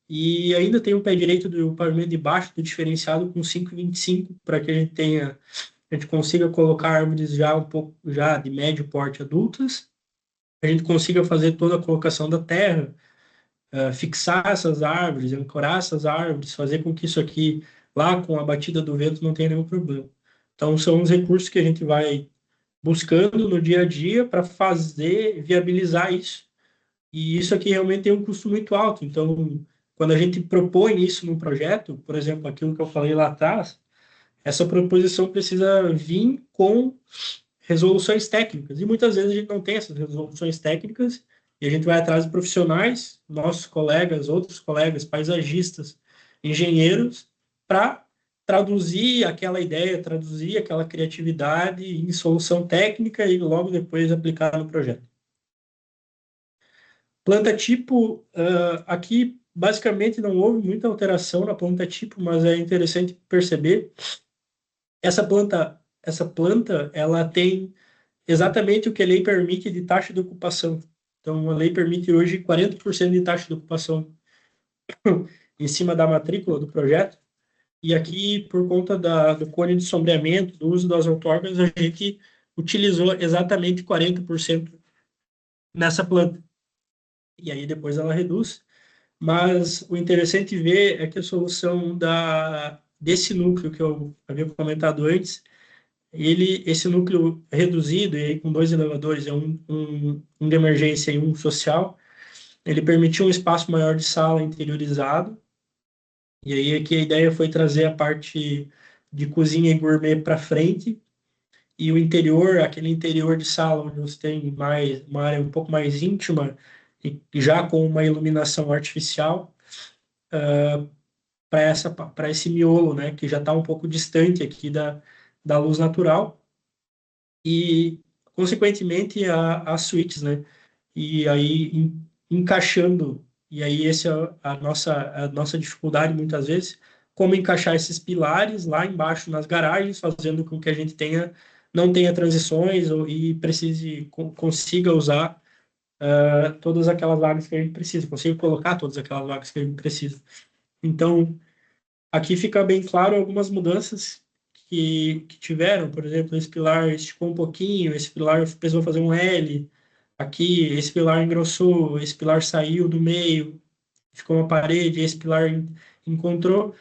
e ainda tem um pé direito do pavimento de baixo do diferenciado com 5,25 para que a gente consiga colocar árvores já um pouco já de médio porte adultas, a gente consiga fazer toda a colocação da terra, fixar essas árvores, ancorar essas árvores, fazer com que isso aqui, lá com a batida do vento, não tenha nenhum problema. Então, são os recursos que a gente vai buscando no dia a dia para fazer, viabilizar isso. E isso aqui realmente tem um custo muito alto. Então, quando a gente propõe isso num projeto, por exemplo, aquilo que eu falei lá atrás, essa proposição precisa vir com resoluções técnicas. E muitas vezes a gente não tem essas resoluções técnicas e a gente vai atrás de profissionais, nossos colegas, outros colegas, paisagistas, engenheiros, para traduzir aquela ideia, traduzir aquela criatividade em solução técnica e logo depois aplicar no projeto. Planta tipo, aqui basicamente não houve muita alteração na planta tipo, mas é interessante perceber essa planta, ela tem exatamente o que a lei permite de taxa de ocupação. Então, a lei permite hoje 40% de taxa de ocupação em cima da matrícula do projeto. E aqui, por conta do cone de sombreamento, do uso das outorgas, a gente utilizou exatamente 40% nessa planta. E aí depois ela reduz. Mas o interessante ver é que a solução desse núcleo que eu havia comentado antes, esse núcleo reduzido, e aí com 2 elevadores, é um de emergência e um social, ele permitiu um espaço maior de sala interiorizado, e aí aqui a ideia foi trazer a parte de cozinha e gourmet para frente, e o interior, aquele interior de sala, onde você tem uma área um pouco mais íntima, e já com uma iluminação artificial, para esse miolo, né, que já está um pouco distante aqui da luz natural, e, consequentemente, as suítes, né? E aí, encaixando, e aí essa é a nossa dificuldade, muitas vezes, como encaixar esses pilares lá embaixo nas garagens, fazendo com que a gente não tenha transições e consiga usar todas aquelas vagas que a gente precisa, consiga colocar todas aquelas vagas que a gente precisa. Então, aqui fica bem claro algumas mudanças que tiveram, por exemplo, esse pilar esticou um pouquinho, esse pilar precisou fazer um L, aqui esse pilar engrossou, esse pilar saiu do meio, ficou uma parede, esse pilar encontrou.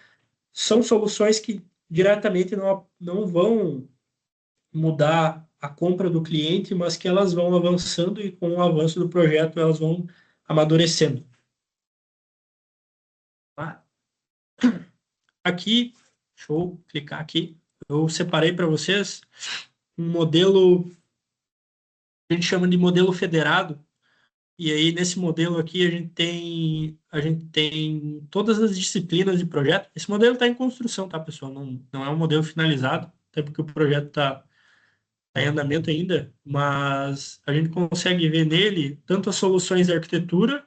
São soluções que diretamente não vão mudar a compra do cliente, mas que elas vão avançando e com o avanço do projeto elas vão amadurecendo. Tá? Aqui, deixa eu clicar aqui, eu separei para vocês um modelo, a gente chama de modelo federado, e aí nesse modelo aqui a gente tem todas as disciplinas de projeto. Esse modelo está em construção, tá, pessoal? Não é um modelo finalizado, até porque o projeto está em andamento ainda, mas a gente consegue ver nele tanto as soluções de arquitetura,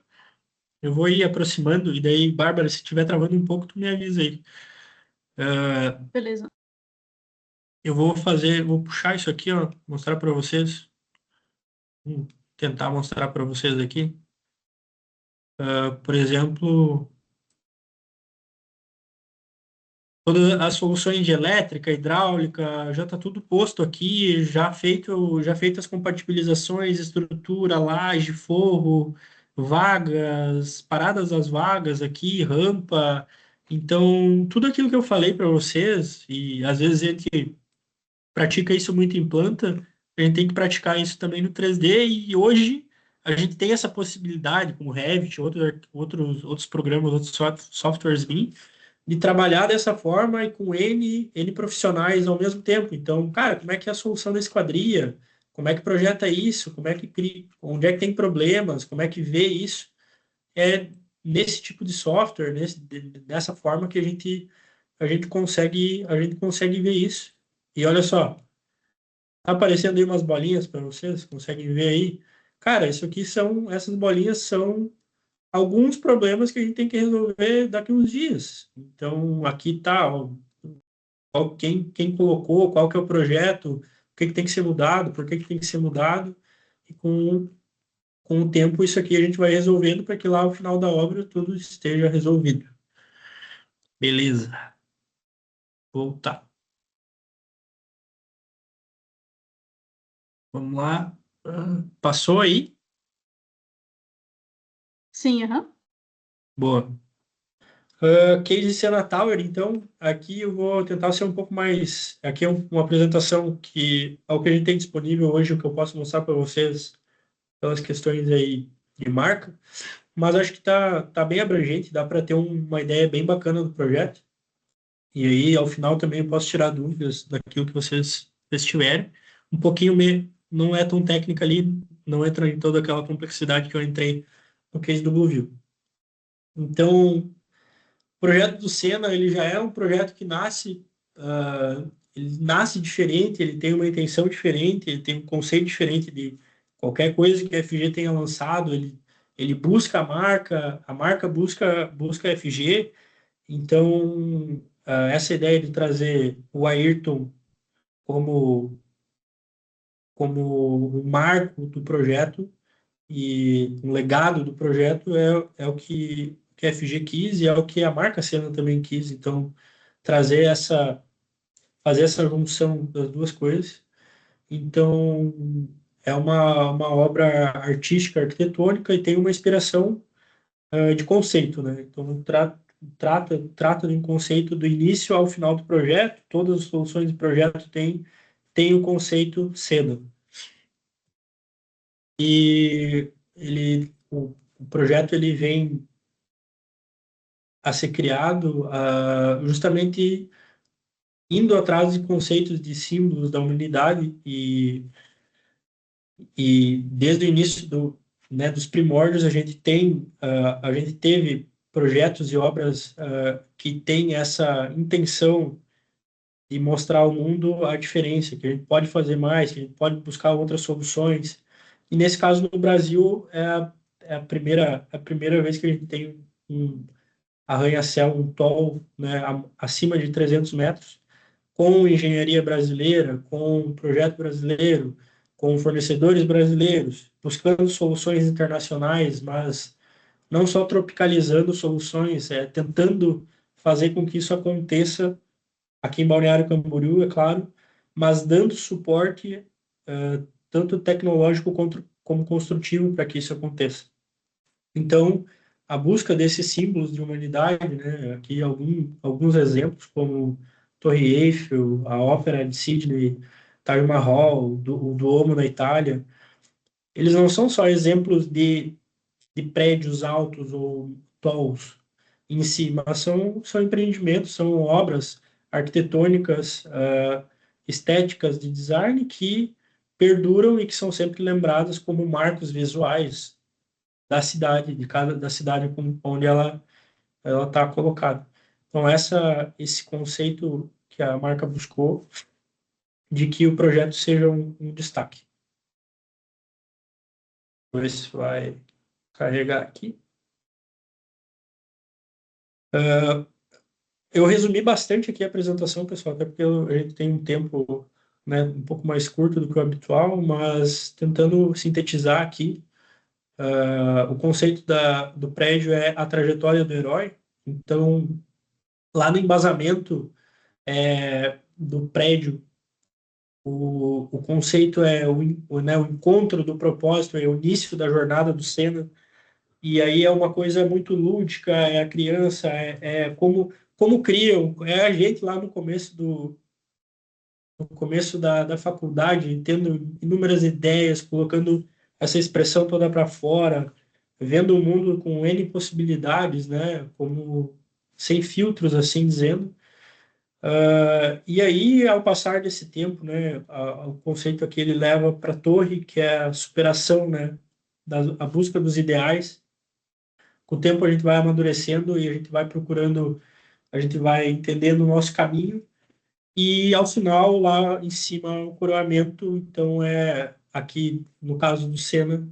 eu vou ir aproximando, e daí, Bárbara, se estiver travando um pouco, tu me avisa aí. Beleza. Eu vou puxar isso aqui, ó, mostrar para vocês. Vou tentar mostrar para vocês aqui. Por exemplo, todas as soluções de elétrica, hidráulica, já está tudo posto aqui, já feito as compatibilizações, estrutura, laje, forro, vagas, paradas das vagas aqui, rampa. Então, tudo aquilo que eu falei para vocês, e às vezes a gente pratica isso muito em planta, a gente tem que praticar isso também no 3D, e hoje a gente tem essa possibilidade, como o Revit, outros programas, outros softwares BIM, de trabalhar dessa forma e com N profissionais ao mesmo tempo. Então, cara, como é que é a solução da esquadria? Como é que projeta isso? Como é que cria, onde é que tem problemas? Como é que vê isso? É nesse tipo de software, dessa forma que a gente consegue ver isso. E olha só, tá aparecendo aí umas bolinhas para vocês, conseguem ver aí? Cara, essas bolinhas são alguns problemas que a gente tem que resolver daqui uns dias. Então, aqui tá, ó, quem colocou, qual que é o projeto, o que que tem que ser mudado, por que que tem que ser mudado, e com o tempo isso aqui a gente vai resolvendo para que lá ao final da obra tudo esteja resolvido. Beleza. Voltar. Vamos lá. Passou aí? Sim, aham. Boa. Case Siena Tower, então, aqui eu vou tentar ser um pouco mais. Aqui é uma apresentação que é o que a gente tem disponível hoje, o que eu posso mostrar para vocês pelas questões aí de marca, mas acho que tá bem abrangente, dá para ter uma ideia bem bacana do projeto. E aí, ao final, também eu posso tirar dúvidas daquilo que vocês tiverem. Um pouquinho não é tão técnica ali, não entra em toda aquela complexidade que eu entrei no case do Blueview. Então, o projeto do Sena, ele já é um projeto que ele nasce diferente, ele tem uma intenção diferente, ele tem um conceito diferente de qualquer coisa que a FG tenha lançado, ele busca a marca busca a FG. Então, essa ideia de trazer o Ayrton como, como o marco do projeto e um legado do projeto é o que a FG quis, e é o que a marca Sena também quis. Então, trazer fazer essa junção das duas coisas. Então, é uma obra artística, arquitetônica, e tem uma inspiração de conceito, né? Então, trata de um conceito do início ao final do projeto. Todas as soluções de projeto têm o conceito Sena. E o projeto ele vem a ser criado justamente indo atrás de conceitos de símbolos da humanidade, e desde o início dos primórdios a gente teve projetos e obras que têm essa intenção de mostrar ao mundo a diferença, que a gente pode fazer mais, que a gente pode buscar outras soluções. E nesse caso no Brasil é a primeira vez que a gente tem um arranha-céu, um toll, né, acima de 300 metros, com engenharia brasileira, com um projeto brasileiro, com fornecedores brasileiros, buscando soluções internacionais, mas não só tropicalizando soluções, tentando fazer com que isso aconteça aqui em Balneário Camboriú, é claro, mas dando suporte tanto tecnológico como construtivo para que isso aconteça. Então, a busca desses símbolos de humanidade, né, aqui alguns exemplos, como Torre Eiffel, a Ópera de Sydney, Taj Mahal, o Duomo na Itália, eles não são só exemplos de prédios altos ou talls em si, mas são empreendimentos, são obras arquitetônicas, estéticas de design que perduram e que são sempre lembradas como marcos visuais da cidade, da cidade onde ela está colocada. Então, esse conceito que a marca buscou de que o projeto seja um destaque. Vamos ver se vai carregar aqui. Eu resumi bastante aqui a apresentação, pessoal, até porque a gente tem um tempo, né, um pouco mais curto do que o habitual, mas tentando sintetizar aqui, o conceito do prédio é a trajetória do herói. Então, lá no embasamento do prédio. O conceito é né, o encontro do propósito, é o início da jornada do Senna, e aí é uma coisa muito lúdica, é a criança, como criam, é a gente lá no começo da faculdade, tendo inúmeras ideias, colocando essa expressão toda para fora, vendo o mundo com N possibilidades, né, como sem filtros, assim dizendo. E aí, ao passar desse tempo, né, o conceito aqui ele leva para a torre, que é a superação, né, a busca dos ideais. Com o tempo a gente vai amadurecendo e a gente vai procurando, a gente vai entendendo o nosso caminho e ao final lá em cima o coroamento. Então aqui no caso do Senna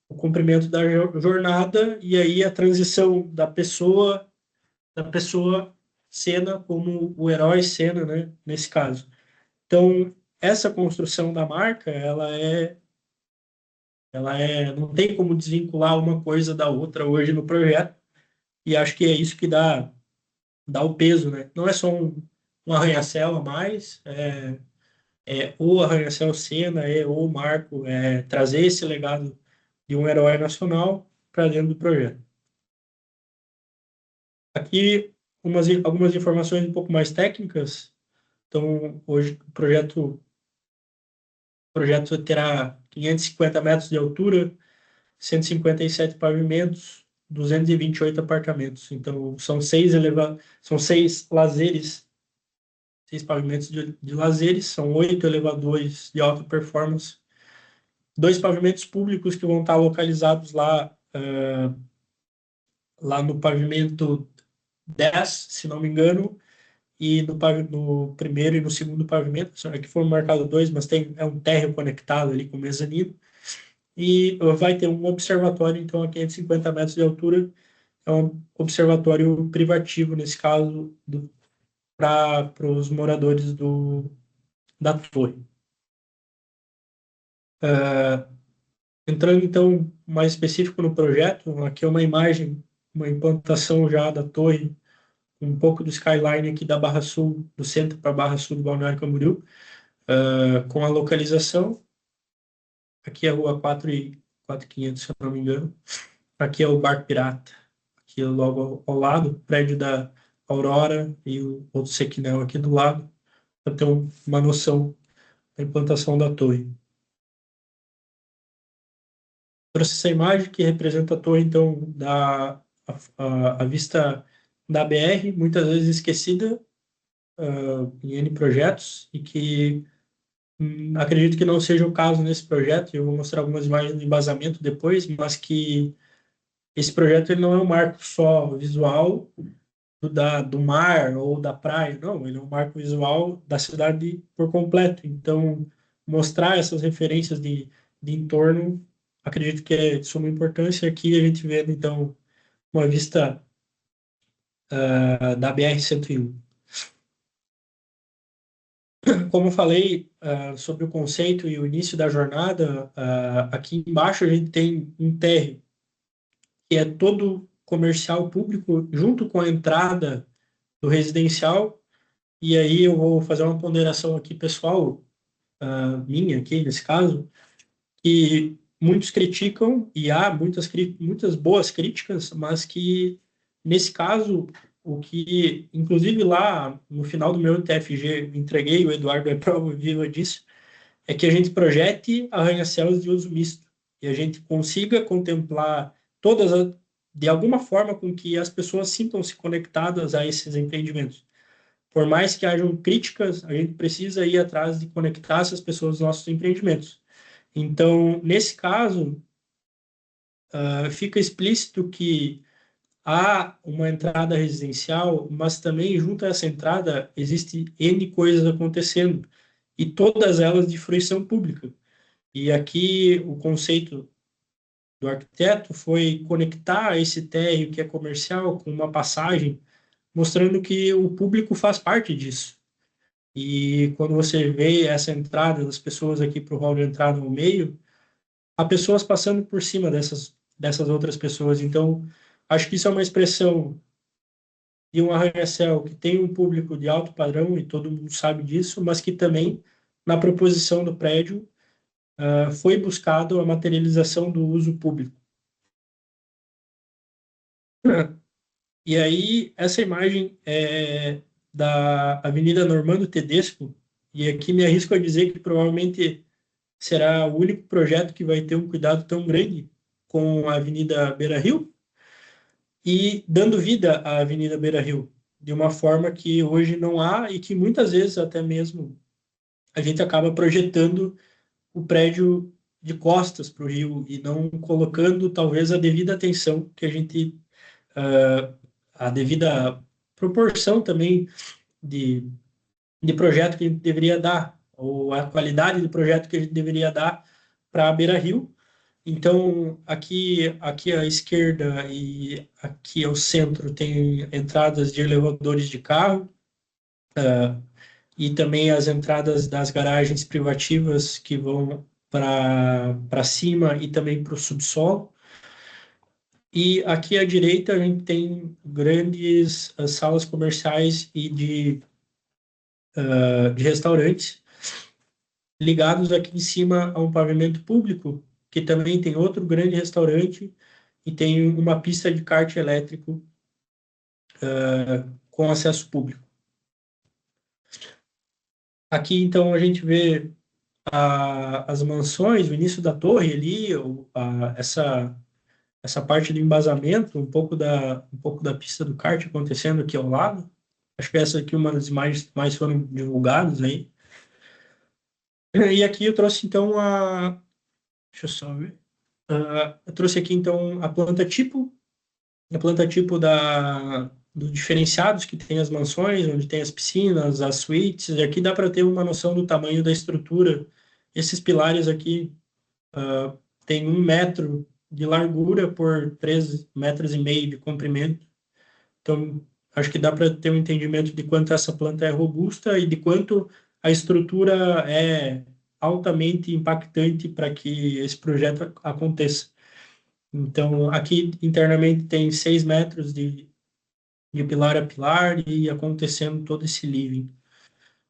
o cumprimento da jornada e aí a transição da pessoa Senna como o herói Senna, né, nesse caso. Então, essa construção da marca, não tem como desvincular uma coisa da outra hoje no projeto, e acho que é isso que dá o peso, né? Não é só um arranha-céu a mais, é o arranha-céu Senna, é o marco, é trazer esse legado de um herói nacional para dentro do projeto. Aqui, algumas informações um pouco mais técnicas. Então, hoje o projeto terá 550 metros de altura, 157 pavimentos, 228 apartamentos. Então, são seis lazeres, seis pavimentos de lazeres, são 8 elevadores de alta performance, 2 pavimentos públicos que vão estar localizados lá no pavimento 10, se não me engano, e no primeiro e no segundo pavimento, aqui foram marcados 2, mas é um térreo conectado ali com o mezanino, e vai ter um observatório, então, a 550 metros de altura, é um observatório privativo, nesse caso, para os moradores da torre. Entrando, então, mais específico no projeto, aqui é uma imagem, uma implantação já da torre, um pouco do skyline aqui da Barra Sul, do centro para a Barra Sul do Balneário Camboriú, com a localização. Aqui é a rua 4.500, se eu não me engano. Aqui é o Bar Pirata, aqui logo ao lado, o prédio da Aurora e o outro Sequinel aqui do lado, para ter uma noção da implantação da torre. Trouxe essa imagem que representa a torre, então, a vista da BR, muitas vezes esquecida em N projetos, e que acredito que não seja o caso nesse projeto. Eu vou mostrar algumas imagens de embasamento depois, mas que esse projeto ele não é um marco só visual do mar ou da praia, não, ele é um marco visual da cidade por completo. Então, mostrar essas referências de entorno, acredito que é de suma importância. Aqui a gente vê, então, uma vista da BR-101. Como eu falei sobre o conceito e o início da jornada, aqui embaixo a gente tem um térreo que é todo comercial público, junto com a entrada do residencial. E aí eu vou fazer uma ponderação aqui pessoal, minha aqui nesse caso, que muitos criticam, e há muitas boas críticas, mas que nesse caso, o que, inclusive lá no final do meu TFG, entreguei, o Eduardo é prova viva disso, é que a gente projete arranha-céus de uso misto, e a gente consiga contemplar de alguma forma com que as pessoas sintam-se conectadas a esses empreendimentos. Por mais que hajam críticas, a gente precisa ir atrás de conectar essas pessoas aos nossos empreendimentos. Então, nesse caso, fica explícito que há uma entrada residencial, mas também junto a essa entrada existe N coisas acontecendo, e todas elas de fruição pública. E aqui o conceito do arquiteto foi conectar esse térreo que é comercial com uma passagem, mostrando que o público faz parte disso. E quando você vê essa entrada das pessoas aqui para o hall de entrada no meio, há pessoas passando por cima dessas outras pessoas. Então, acho que isso é uma expressão de um arranha-céu que tem um público de alto padrão, e todo mundo sabe disso, mas que também, na proposição do prédio, foi buscado a materialização do uso público. E aí, essa imagem é da Avenida Normando Tedesco, e aqui me arrisco a dizer que provavelmente será o único projeto que vai ter um cuidado tão grande com a Avenida Beira-Rio e dando vida à Avenida Beira-Rio, de uma forma que hoje não há e que muitas vezes até mesmo a gente acaba projetando o prédio de costas para o rio e não colocando talvez a devida atenção que a gente, a devida proporção também de, de projeto que a gente deveria dar, ou a qualidade de projeto que a gente deveria dar para a Beira-Rio. Então, aqui à esquerda e aqui ao centro tem entradas de elevadores de carro, e também as entradas das garagens privativas que vão para cima e também para o subsolo. E aqui à direita a gente tem grandes salas comerciais e de restaurantes ligados aqui em cima a um pavimento público, que também tem outro grande restaurante e tem uma pista de kart elétrico com acesso público. Aqui, então, a gente vê as mansões, o início da torre ali, essa parte do embasamento, um pouco da pista do kart acontecendo aqui ao lado. Acho que essa aqui é uma das imagens que mais foram divulgadas aí. E aqui eu trouxe, então, deixa eu só ver. Eu trouxe aqui, então, a planta tipo dos diferenciados que tem as mansões, onde tem as piscinas, as suítes, e aqui dá para ter uma noção do tamanho da estrutura. Esses pilares aqui têm 1 metro de largura por 3,5 metros de comprimento. Então, acho que dá para ter um entendimento de quanto essa planta é robusta e de quanto a estrutura é altamente impactante para que esse projeto aconteça. Então, aqui internamente tem 6 metros de pilar a pilar e acontecendo todo esse living.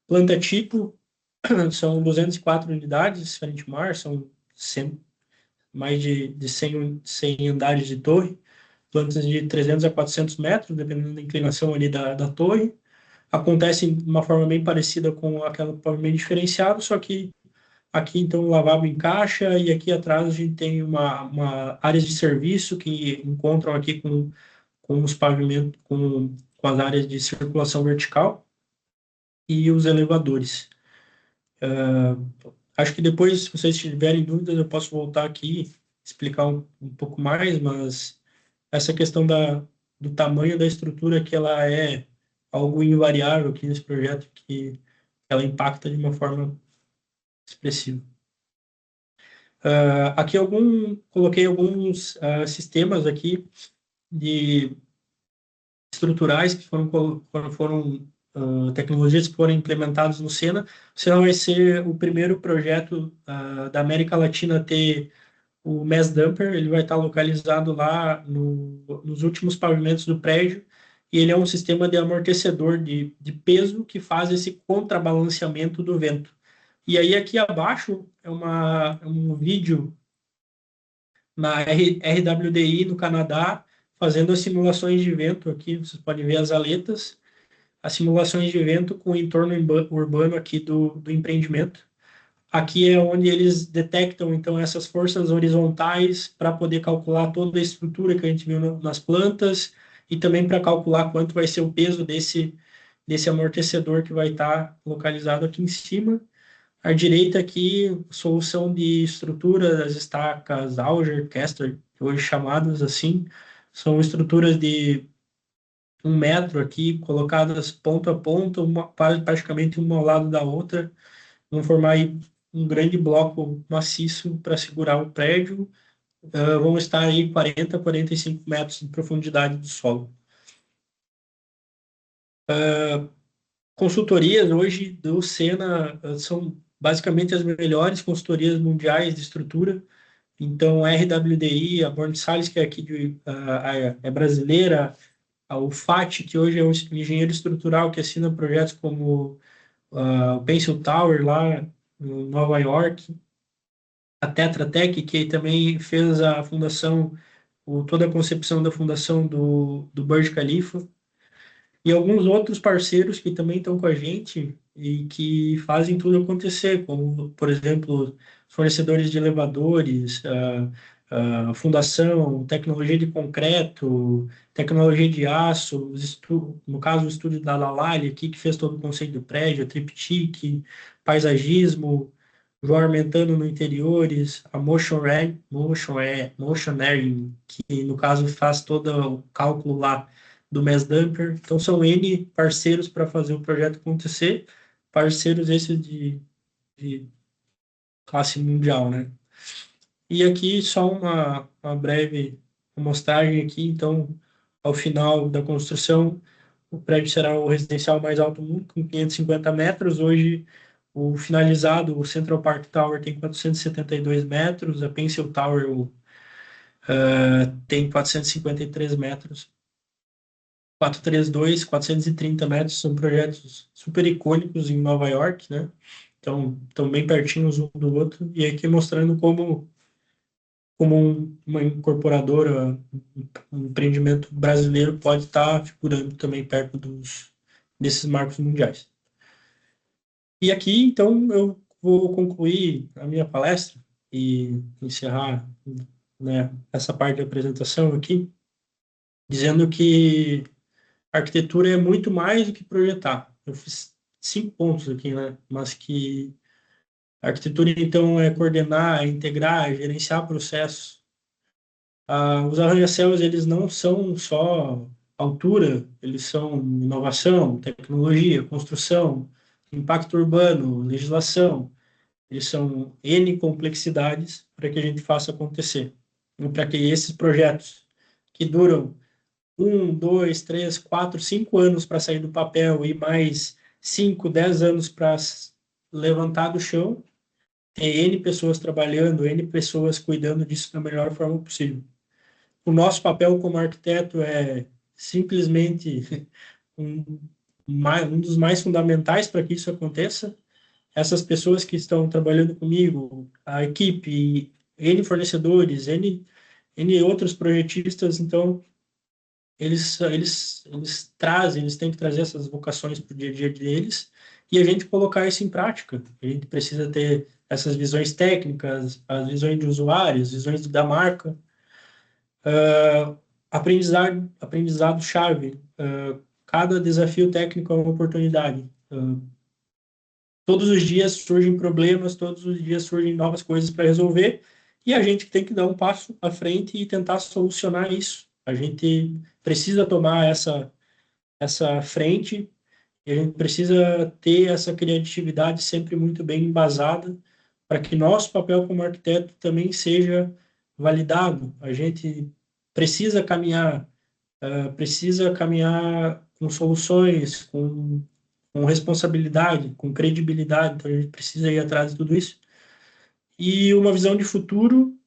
Planta tipo, são 204 unidades frente ao mar, são mais de 100 andares de torre, plantas de 300 a 400 metros, dependendo da inclinação ali da torre. Acontece de uma forma bem parecida com aquela pavimento diferenciado, só que aqui, então, o lavabo em caixa, e aqui atrás a gente tem uma áreas de serviço que encontram aqui com os pavimentos, com as áreas de circulação vertical e os elevadores. Acho que depois, se vocês tiverem dúvidas, eu posso voltar aqui explicar um pouco mais, mas essa questão do tamanho da estrutura, que ela é algo invariável aqui nesse projeto, que ela impacta de uma forma expressiva. Aqui coloquei alguns sistemas aqui de estruturais que foram tecnologias que foram implementadas no Sena. O Sena vai ser o primeiro projeto da América Latina a ter o Mass Dumper. Ele vai estar localizado lá nos últimos pavimentos do prédio, e ele é um sistema de amortecedor de peso que faz esse contrabalanceamento do vento. E aí aqui abaixo é um vídeo na RWDI no Canadá, fazendo as simulações de vento aqui. Vocês podem ver as aletas, as simulações de vento com o entorno urbano aqui do empreendimento. Aqui é onde eles detectam, então, essas forças horizontais para poder calcular toda a estrutura que a gente viu nas plantas, e também para calcular quanto vai ser o peso desse amortecedor que vai estar localizado aqui em cima. À direita aqui, solução de estrutura das estacas Auger, Castor, hoje chamadas assim, são estruturas de 1 metro aqui, colocadas ponto a ponto, praticamente uma ao lado da outra, vão formar aí um grande bloco maciço para segurar o prédio. Vão estar aí 40 a 45 metros de profundidade do solo. Consultorias hoje do Sena são basicamente as melhores consultorias mundiais de estrutura. Então, a RWDI, a Born Salles, que é aqui é brasileira, o FAT, que hoje é um engenheiro estrutural que assina projetos como o Pencil Tower lá em Nova York, a Tetra Tech, que também fez a fundação, toda a concepção da fundação do Burj Khalifa, e alguns outros parceiros que também estão com a gente e que fazem tudo acontecer, como, por exemplo, fornecedores de elevadores, fundação, tecnologia de concreto, tecnologia de aço, no caso, o estúdio da Lalali aqui, que fez todo o conceito do prédio, a Triptych, paisagismo, João Armentano no interiores, a Motionary, que no caso faz todo o cálculo lá do Mass Dumper. Então são N parceiros para fazer o projeto acontecer, parceiros esses de classe mundial, né? E aqui só uma breve amostragem aqui, então, ao final da construção, o prédio será o residencial mais alto do mundo, com 550 metros. Hoje, o finalizado, o Central Park Tower, tem 472 metros, a Pencil Tower tem 453 metros. 432, 430 metros, são projetos super icônicos em Nova York, né? Então, estão bem pertinhos um do outro, e aqui mostrando como uma incorporadora, um empreendimento brasileiro pode estar figurando também perto desses marcos mundiais. E aqui, então, eu vou concluir a minha palestra e encerrar, né, essa parte da apresentação aqui, dizendo que a arquitetura é muito mais do que projetar. Eu fiz 5 pontos aqui, né? Mas que a arquitetura, então, é coordenar, é integrar, é gerenciar processos. Os arranha-céus, eles não são só altura, eles são inovação, tecnologia, construção, impacto urbano, legislação. Eles são N complexidades para que a gente faça acontecer. E para que esses projetos que duram 1, 2, 3, 4, 5 anos para sair do papel e mais 5, 10 anos para levantar do chão, tem N pessoas trabalhando, N pessoas cuidando disso da melhor forma possível. O nosso papel como arquiteto é simplesmente um dos mais fundamentais para que isso aconteça. Essas pessoas que estão trabalhando comigo, a equipe, N fornecedores, N outros projetistas, então, eles trazem, eles têm que trazer essas vocações para o dia a dia deles e a gente colocar isso em prática. A gente precisa ter essas visões técnicas, as visões de usuários, visões da marca. Aprendizado-chave. Cada desafio técnico é uma oportunidade. Todos os dias surgem problemas, todos os dias surgem novas coisas para resolver e a gente tem que dar um passo à frente e tentar solucionar isso. A gente precisa tomar essa frente e a gente precisa ter essa criatividade sempre muito bem embasada para que nosso papel como arquiteto também seja validado. A gente precisa caminhar com soluções, com responsabilidade, com credibilidade, então a gente precisa ir atrás de tudo isso. E uma visão de futuro,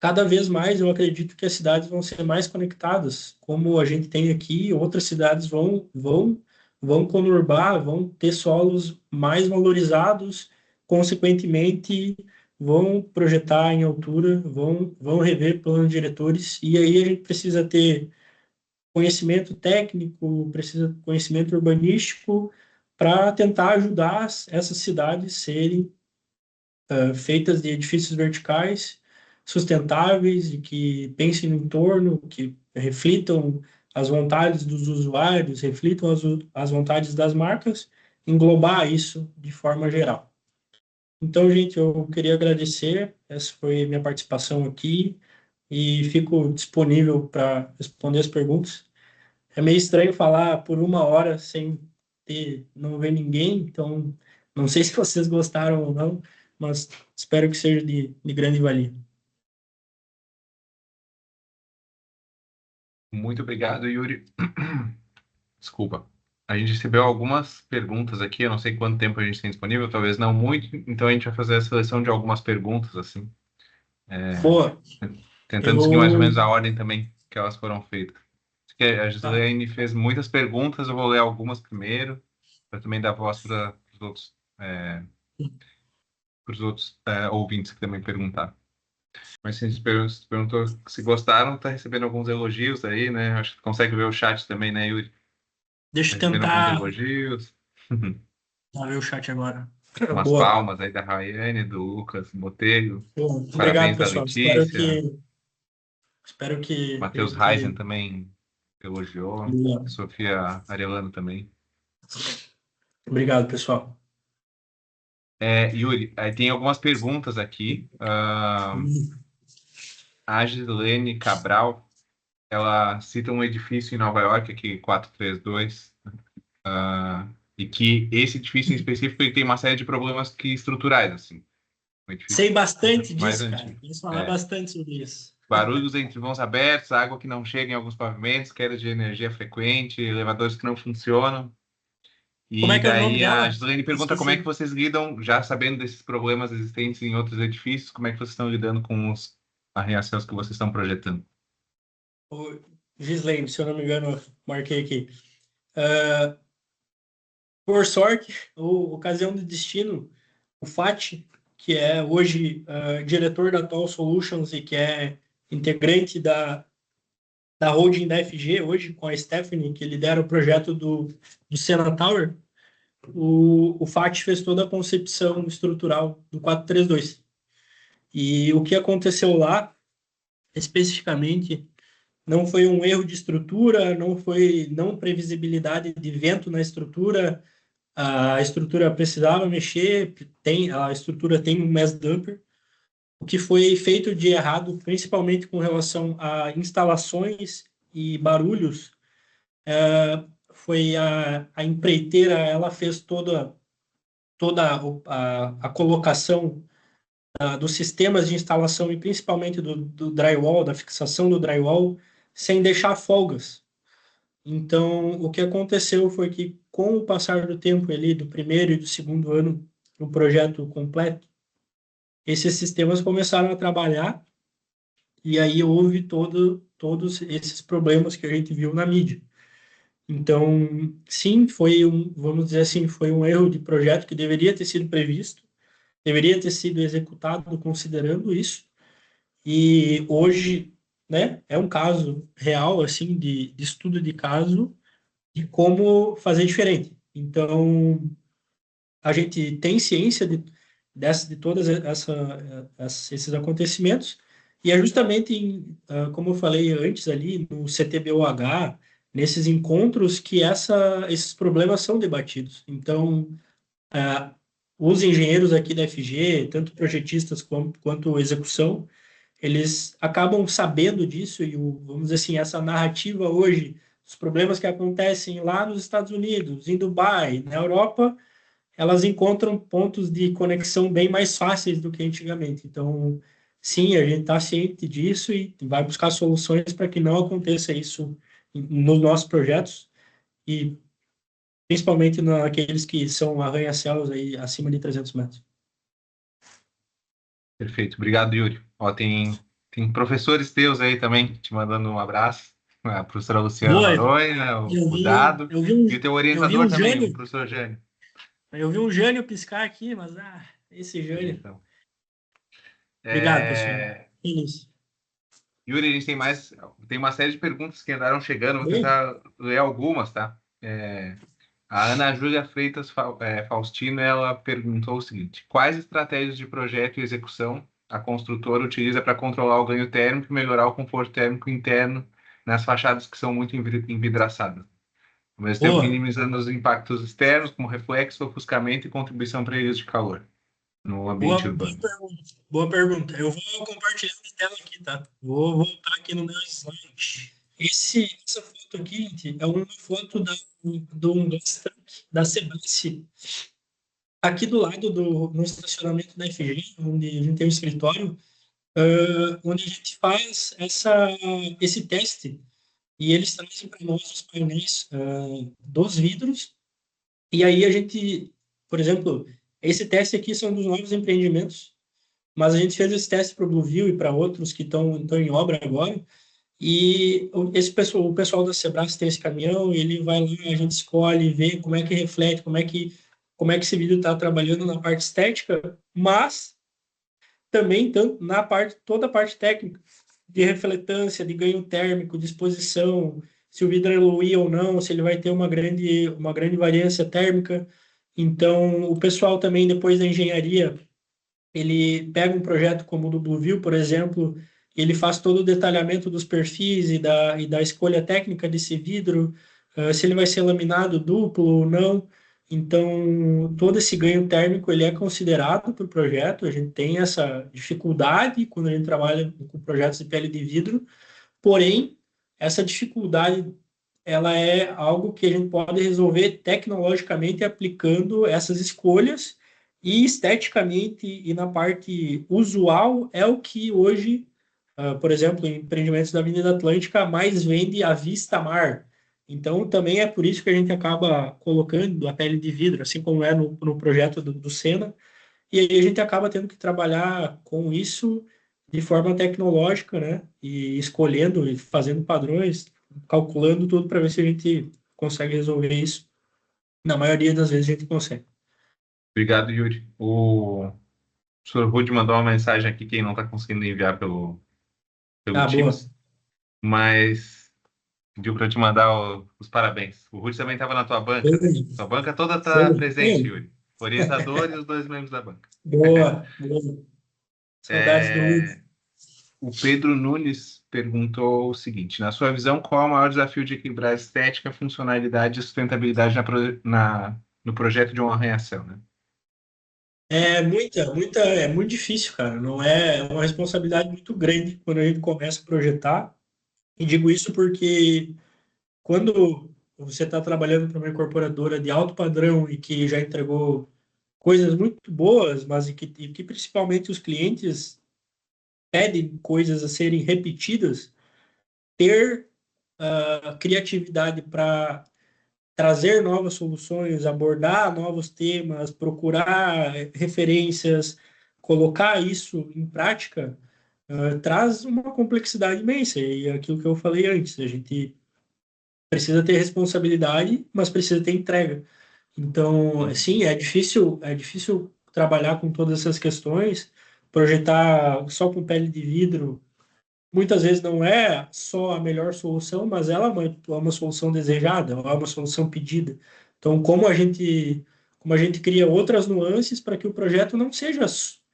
cada vez mais eu acredito que as cidades vão ser mais conectadas, como a gente tem aqui, outras cidades vão conurbar, vão ter solos mais valorizados, consequentemente vão projetar em altura, vão rever planos diretores, e aí a gente precisa ter conhecimento técnico, precisa de conhecimento urbanístico para tentar ajudar essas cidades a serem feitas de edifícios verticais, sustentáveis e que pensem no entorno, que reflitam as vontades dos usuários, reflitam as vontades das marcas, englobar isso de forma geral. Então, gente, eu queria agradecer, essa foi minha participação aqui e fico disponível para responder as perguntas. É meio estranho falar por 1 hora sem não ver ninguém, então não sei se vocês gostaram ou não, mas espero que seja de grande valia. Muito obrigado, Yuri. Desculpa. A gente recebeu algumas perguntas aqui, eu não sei quanto tempo a gente tem disponível, talvez não muito, então a gente vai fazer a seleção de algumas perguntas, assim. Boa. Tentando seguir mais ou menos a ordem também que elas foram feitas. Que a Gislaine fez muitas perguntas, eu vou ler algumas primeiro, para também dar voz para os outros, ouvintes que também perguntaram. Mas se perguntou se gostaram, tá recebendo alguns elogios aí, né? Acho que consegue ver o chat também, né, Yuri? Deixa eu Tá recebendo alguns tentar elogios. ver o chat agora. Umas Boa. palmas aí da Rayane, do Lucas Botelho. Bom, obrigado, Parabéns da pessoal. Espero Letícia. que Matheus Reisen também elogiou. Boa. Sofia Arellano também. Obrigado, pessoal. Yuri, aí tem algumas perguntas aqui. A Gislene Cabral, ela cita um edifício em Nova York, aqui 432, e que esse edifício em específico ele tem uma série de problemas estruturais, assim. Um edifício Sei bastante mais disso, cara. antigo. Vamos falar bastante sobre isso. Barulhos entre vãos abertos, água que não chega em alguns pavimentos, queda de energia frequente, elevadores que não funcionam. Como é E que é o nome daí a dela? Gislaine pergunta como é que vocês lidam, já sabendo desses problemas existentes em outros edifícios, como é que vocês estão lidando com os arranha-céus que vocês estão projetando? O Gislaine, se eu não me engano, eu marquei aqui. Por sorte, ou ocasião de destino, o Fati, que é hoje diretor da Toll Solutions e que é integrante da holding da FG, hoje com a Stephanie, que lidera o projeto do Sena Tower, o FAT fez toda a concepção estrutural do 432. E o que aconteceu lá, especificamente, não foi um erro de estrutura, não foi não previsibilidade de vento na estrutura, a estrutura precisava mexer, a estrutura tem um mass dumper. O que foi feito de errado, principalmente com relação a instalações e barulhos, foi a empreiteira, ela fez toda a colocação dos sistemas de instalação e principalmente do drywall, da fixação do drywall, sem deixar folgas. Então, o que aconteceu foi que, com o passar do tempo ali, do primeiro e do segundo ano do projeto completo, esses sistemas começaram a trabalhar e aí houve todos esses problemas que a gente viu na mídia. Então, sim, vamos dizer assim, foi um erro de projeto que deveria ter sido previsto, deveria ter sido executado considerando isso. E hoje, né, é um caso real, assim, de estudo de caso de como fazer diferente. Então, a gente tem ciência de todos esses acontecimentos, e é justamente, como eu falei antes ali, no CTBOH, nesses encontros que esses problemas são debatidos. Então, os engenheiros aqui da FG, tanto projetistas quanto execução, eles acabam sabendo disso e, vamos dizer assim, essa narrativa hoje, os problemas que acontecem lá nos Estados Unidos, em Dubai, na Europa, elas encontram pontos de conexão bem mais fáceis do que antigamente. Então, sim, a gente está ciente disso e vai buscar soluções para que não aconteça isso nos nossos projetos e principalmente naqueles que são arranha-céus aí acima de 300 metros. Perfeito, obrigado, Yuri. Ó, tem professores teus aí também te mandando um abraço. A professora Luciana Boa, Noronha, o Dado, e o teu orientador também, Jânio, o professor Jânio. eu vi um Jânio piscar aqui, mas esse Jânio. Então, Obrigado, pessoal. Isso. Yuri, a gente tem uma série de perguntas que andaram chegando, vou tentar ler algumas, tá? A Ana Júlia Freitas Faustino, ela perguntou o seguinte: quais estratégias de projeto e execução a construtora utiliza para controlar o ganho térmico e melhorar o conforto térmico interno nas fachadas que são muito envidraçadas, ao mesmo tempo minimizando os impactos externos, como reflexo, ofuscamento e contribuição para ilhas de calor no ambiente urbano? Boa pergunta. Eu vou compartilhar a tela aqui, tá? Vou voltar aqui no meu slide. Essa foto aqui, gente, é uma foto do da Sebase, aqui do lado no estacionamento da FG, onde a gente tem um escritório, onde a gente faz esse teste, e eles trazem para nós os painéis dos vidros, e aí a gente, por exemplo, esse teste aqui são dos novos empreendimentos, mas a gente fez esse teste para o Blueview e para outros que estão em obra agora, E o pessoal da Sebrae tem esse caminhão, ele vai lá, a gente escolhe, vê como é que reflete, como é que esse vidro está trabalhando na parte estética, mas também tanto na parte, toda a parte técnica, de refletância, de ganho térmico, de exposição, se o vidro é LOI ou não, se ele vai ter uma grande variância térmica. Então, o pessoal também, depois da engenharia, ele pega um projeto como o do Blueview, por exemplo, e ele faz todo o detalhamento dos perfis e da escolha técnica desse vidro, se ele vai ser laminado duplo ou não. Então, todo esse ganho térmico ele é considerado para o projeto. A gente tem essa dificuldade quando a gente trabalha com projetos de pele de vidro, porém, essa dificuldade ela é algo que a gente pode resolver tecnologicamente aplicando essas escolhas e esteticamente e na parte usual é o que hoje, por exemplo, em empreendimentos da Avenida Atlântica, mais vende à vista mar. Então, também é por isso que a gente acaba colocando a pele de vidro, assim como é no projeto do Sena, e aí a gente acaba tendo que trabalhar com isso de forma tecnológica, né? E escolhendo e fazendo padrões, calculando tudo para ver se a gente consegue resolver isso. Na maioria das vezes a gente consegue. Obrigado, Yuri. O Sr. Rude mandou uma mensagem aqui que não está conseguindo enviar pelo Ah, boa. Teams, mas pediu para te mandar os parabéns. O Rude também estava na tua banca, né? Beleza. Tua banca toda está Show. presente, Yuri. Orientador e os dois membros da banca. Boa, boa. Saudades do Ruth. É, o Pedro Nunes perguntou o seguinte: na sua visão, qual é o maior desafio de equilibrar estética, funcionalidade e sustentabilidade no projeto de um arranha-céu, né? É muito difícil, cara. Não é uma responsabilidade muito grande quando a gente começa a projetar. E digo isso porque quando você está trabalhando para uma incorporadora de alto padrão e que já entregou coisas muito boas, mas e que principalmente os clientes pedem coisas a serem repetidas, ter a criatividade para trazer novas soluções, abordar novos temas, procurar referências, colocar isso em prática, traz uma complexidade imensa. E é aquilo que eu falei antes, a gente precisa ter responsabilidade, mas precisa ter entrega. Então, sim, é difícil trabalhar com todas essas questões, projetar só com pele de vidro, muitas vezes não é só a melhor solução, mas ela é uma solução desejada, ela é uma solução pedida. Então, como a gente cria outras nuances para que o projeto não seja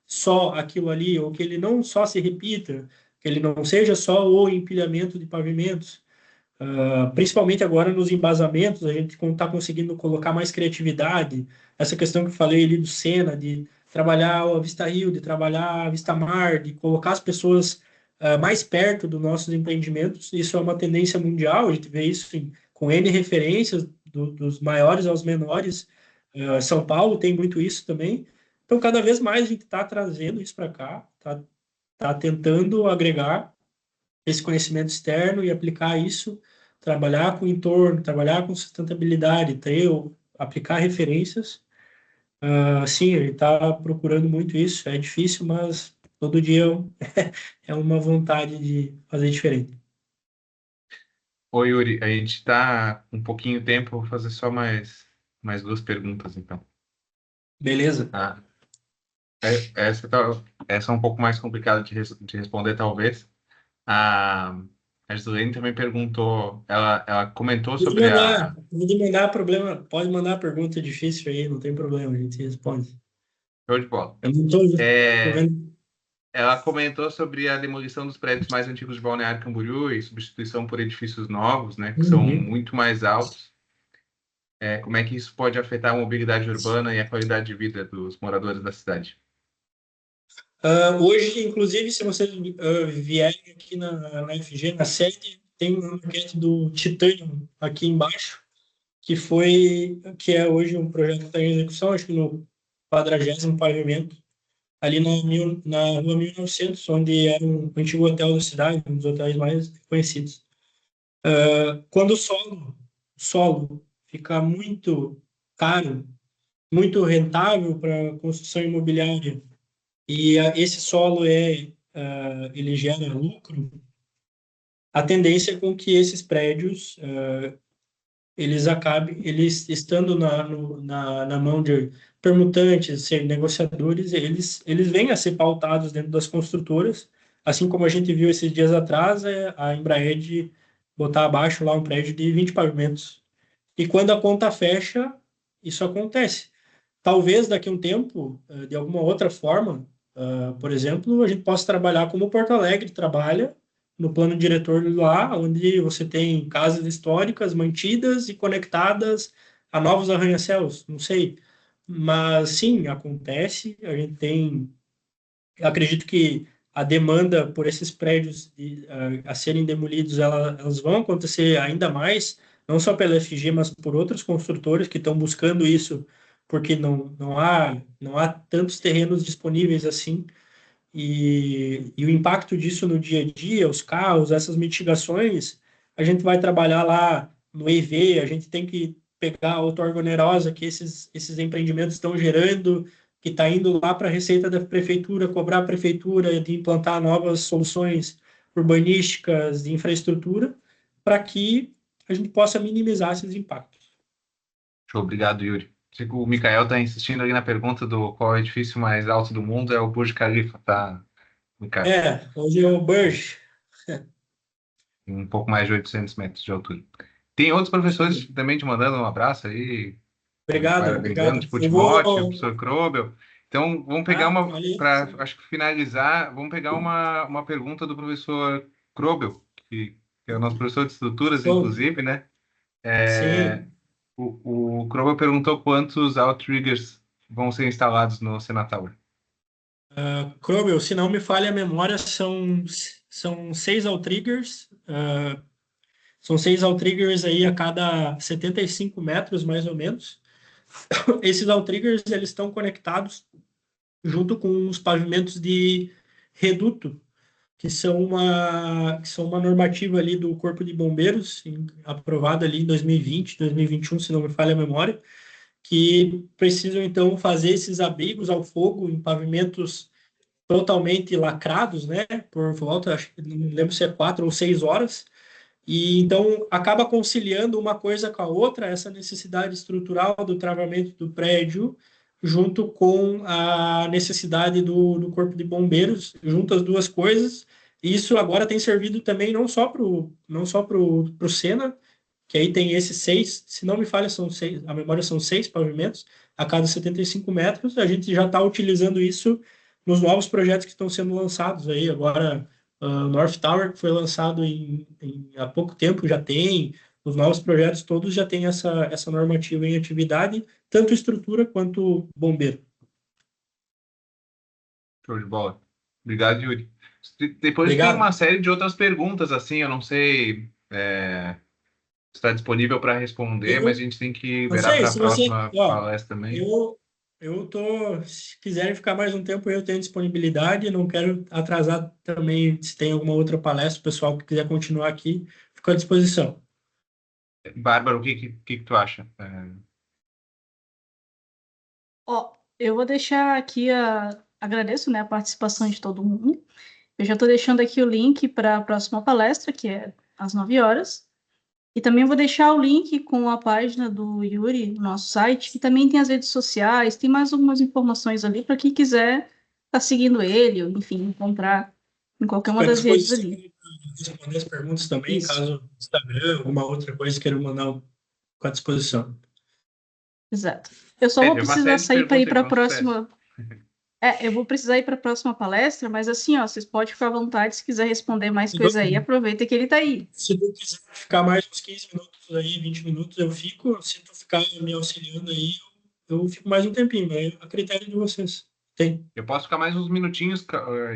só aquilo ali, ou que ele não só se repita, que ele não seja só o empilhamento de pavimentos, principalmente agora nos embasamentos, a gente está conseguindo colocar mais criatividade. Essa questão que eu falei ali do Sena, de trabalhar a Vista Rio, de trabalhar a Vista Mar, de colocar as pessoas mais perto dos nossos empreendimentos. Isso é uma tendência mundial, a gente vê isso com N referências, dos maiores aos menores. São Paulo tem muito isso também. Então, cada vez mais a gente está trazendo isso para cá, tá tentando agregar esse conhecimento externo e aplicar isso, trabalhar com o entorno, trabalhar com sustentabilidade, aplicar referências. Sim, ele está procurando muito isso. É difícil, mas todo dia é uma vontade de fazer diferente. Oi, Yuri, a gente está com um pouquinho de tempo, vou fazer só mais duas perguntas, então. Beleza? Ah, essa é um pouco mais complicada de responder, talvez. A, a Gislaine também perguntou, ela comentou Pode sobre mandar, pode mandar problema, pode mandar pergunta difícil aí, não tem problema, a gente responde. Show de bola. Eu não tô É, vendo. ela comentou sobre a demolição dos prédios mais antigos de Balneário Camboriú e substituição por edifícios novos, né, que são Uhum. muito mais altos. Como é que isso pode afetar a mobilidade urbana e a qualidade de vida dos moradores da cidade? Hoje, inclusive, se vocês vierem aqui na FG, na sede, tem uma maquete do Titânio aqui embaixo, que é hoje um projeto que está em execução, acho que no 40º pavimento, ali na rua 1900, onde era um antigo hotel da cidade, um dos hotéis mais conhecidos. Quando o solo fica muito caro, muito rentável para construção imobiliária, e esse solo ele gera lucro, a tendência é com que esses prédios eles estando na mão de permutantes, negociadores, eles vêm a ser pautados dentro das construtoras, assim como a gente viu esses dias atrás, a Embraer botar abaixo lá um prédio de 20 pavimentos. E quando a conta fecha, isso acontece. Talvez daqui a um tempo, de alguma outra forma, por exemplo, a gente possa trabalhar como Porto Alegre trabalha, no plano diretor lá, onde você tem casas históricas mantidas e conectadas a novos arranha-céus, não sei. Mas sim, acontece. A gente tem. Eu acredito que a demanda por esses prédios a serem demolidos, elas vão acontecer ainda mais, não só pela FG, mas por outros construtores que estão buscando isso, porque não há tantos terrenos disponíveis assim. E o impacto disso no dia a dia, os carros, essas mitigações, a gente vai trabalhar lá no EV, a gente tem que pegar a auto-organosa que esses empreendimentos estão gerando, que está indo lá para a receita da prefeitura, cobrar a prefeitura de implantar novas soluções urbanísticas, de infraestrutura, para que a gente possa minimizar esses impactos. Show, obrigado, Yuri. Sei que o Mikael está insistindo ali na pergunta do qual é o edifício mais alto do mundo, é o Burj Khalifa, tá, Mikael? Hoje é o Burj. Um pouco mais de 800 metros de altura. Tem outros professores também te mandando um abraço aí, Obrigado, parabenizando, obrigado. tipo o Eu Timóteo, o vou. professor Krobel. Então, vamos pegar uma, Olha aí. para acho que finalizar, vamos pegar uma pergunta do professor Krobel, que é o nosso professor de estruturas, Show. inclusive, né? É, Sim. o Krobel perguntou quantos outriggers vão ser instalados no Senatower. Cromwell, se não me falha a memória, são 6 outriggers. São 6 outriggers aí a cada 75 metros, mais ou menos. Esses outriggers, eles estão conectados junto com os pavimentos de reduto, que são uma normativa ali do Corpo de Bombeiros, aprovada ali em 2020, 2021, se não me falha a memória, que precisam, então, fazer esses abrigos ao fogo em pavimentos totalmente lacrados, né? Por volta, acho que não lembro se é 4 ou 6 horas. E então acaba conciliando uma coisa com a outra, essa necessidade estrutural do travamento do prédio, junto com a necessidade do corpo de bombeiros, junto as duas coisas. E isso agora tem servido também não só pro Sena, que aí tem esses 6, se não me falha, são 6, a memória são 6 pavimentos a cada 75 metros. A gente já está utilizando isso nos novos projetos que estão sendo lançados aí. Agora, North Tower, que foi lançado há pouco tempo, já tem. Os novos projetos todos já têm essa normativa em atividade, tanto estrutura quanto bombeiro. Show de bola. Obrigado, Yuri. Depois tem Obrigado. uma série de outras perguntas, assim, eu não sei se está disponível para responder, mas a Eu gente tem que não liberar sei, para a se você. próxima Ó, palestra também. eu tô. Se quiserem ficar mais um tempo, eu tenho disponibilidade. Não quero atrasar também. Se tem alguma outra palestra, o pessoal que quiser continuar aqui, fico à disposição. Bárbara, o que tu acha? Ó, eu vou deixar aqui agradeço, né, a participação de todo mundo. Eu já estou deixando aqui o link para a próxima palestra, que é às 9 horas. E também vou deixar o link com a página do Yuri no nosso site, que também tem as redes sociais, tem mais algumas informações ali para quem quiser estar seguindo ele, ou enfim, encontrar em qualquer uma Fico à das redes disposição ali. para responder as perguntas também, Isso, caso Instagram, alguma outra coisa queiram mandar, fico à disposição. exato. Eu só vou Tem uma precisar série de sair para ir perguntas, para a então, sucesso. próxima. Eu vou precisar ir para a próxima palestra, mas assim, ó, vocês podem ficar à vontade se quiser responder mais coisa aí, aproveita que ele está aí. Se tu quiser ficar mais uns 15 minutos aí, 20 minutos, eu fico. Se tu ficar me auxiliando aí, eu fico mais um tempinho, mas a critério de vocês. Tem. Eu posso ficar mais uns minutinhos,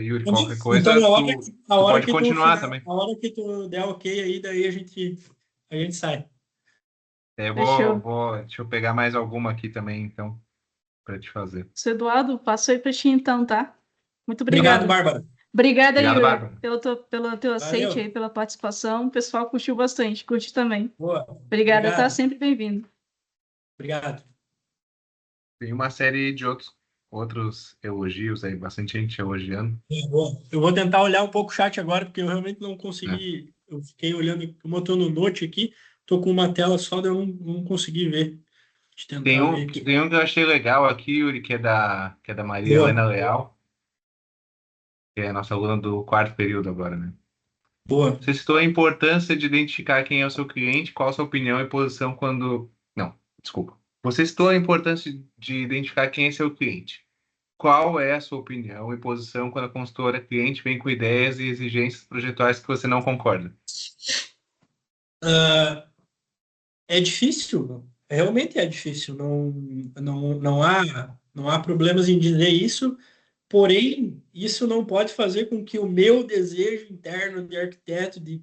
Yuri, Então, qualquer então, coisa, tu pode continuar também. a hora que tu der ok aí, daí a gente sai. Eu Fechou. deixa eu pegar mais alguma aqui também, então, para te fazer. Seu Eduardo, passo aí para ti então, tá? Muito Obrigado, obrigada. Bárbara. Obrigada, Obrigado, Yuri, Bárbara. pelo teu aceite Valeu. aí, pela participação. O pessoal curtiu bastante, curte também. Boa. Obrigada, tá Obrigado. sempre bem-vindo. Obrigado. Tem uma série de outros elogios aí, bastante gente elogiando. Boa. Eu vou tentar olhar um pouco o chat agora, porque eu realmente não Né? consegui. eu fiquei olhando, como eu tô no Note aqui, tô com uma tela só, daí eu não consegui ver. Deixa eu tentar ver aqui. Tem um que eu achei legal aqui, Yuri, que é da Maria Boa, Helena Leal, que é a nossa aluna do quarto período agora, né? boa. Você citou a importância de identificar quem é o seu cliente, qual a sua opinião e posição quando. Não, desculpa. Você citou a importância de identificar quem é seu cliente. Qual é a sua opinião e posição quando a consultora cliente vem com ideias e exigências projetuais que você não concorda? Ah, é difícil, realmente é difícil. Não há problemas em dizer isso, porém, isso não pode fazer com que o meu desejo interno de arquiteto, de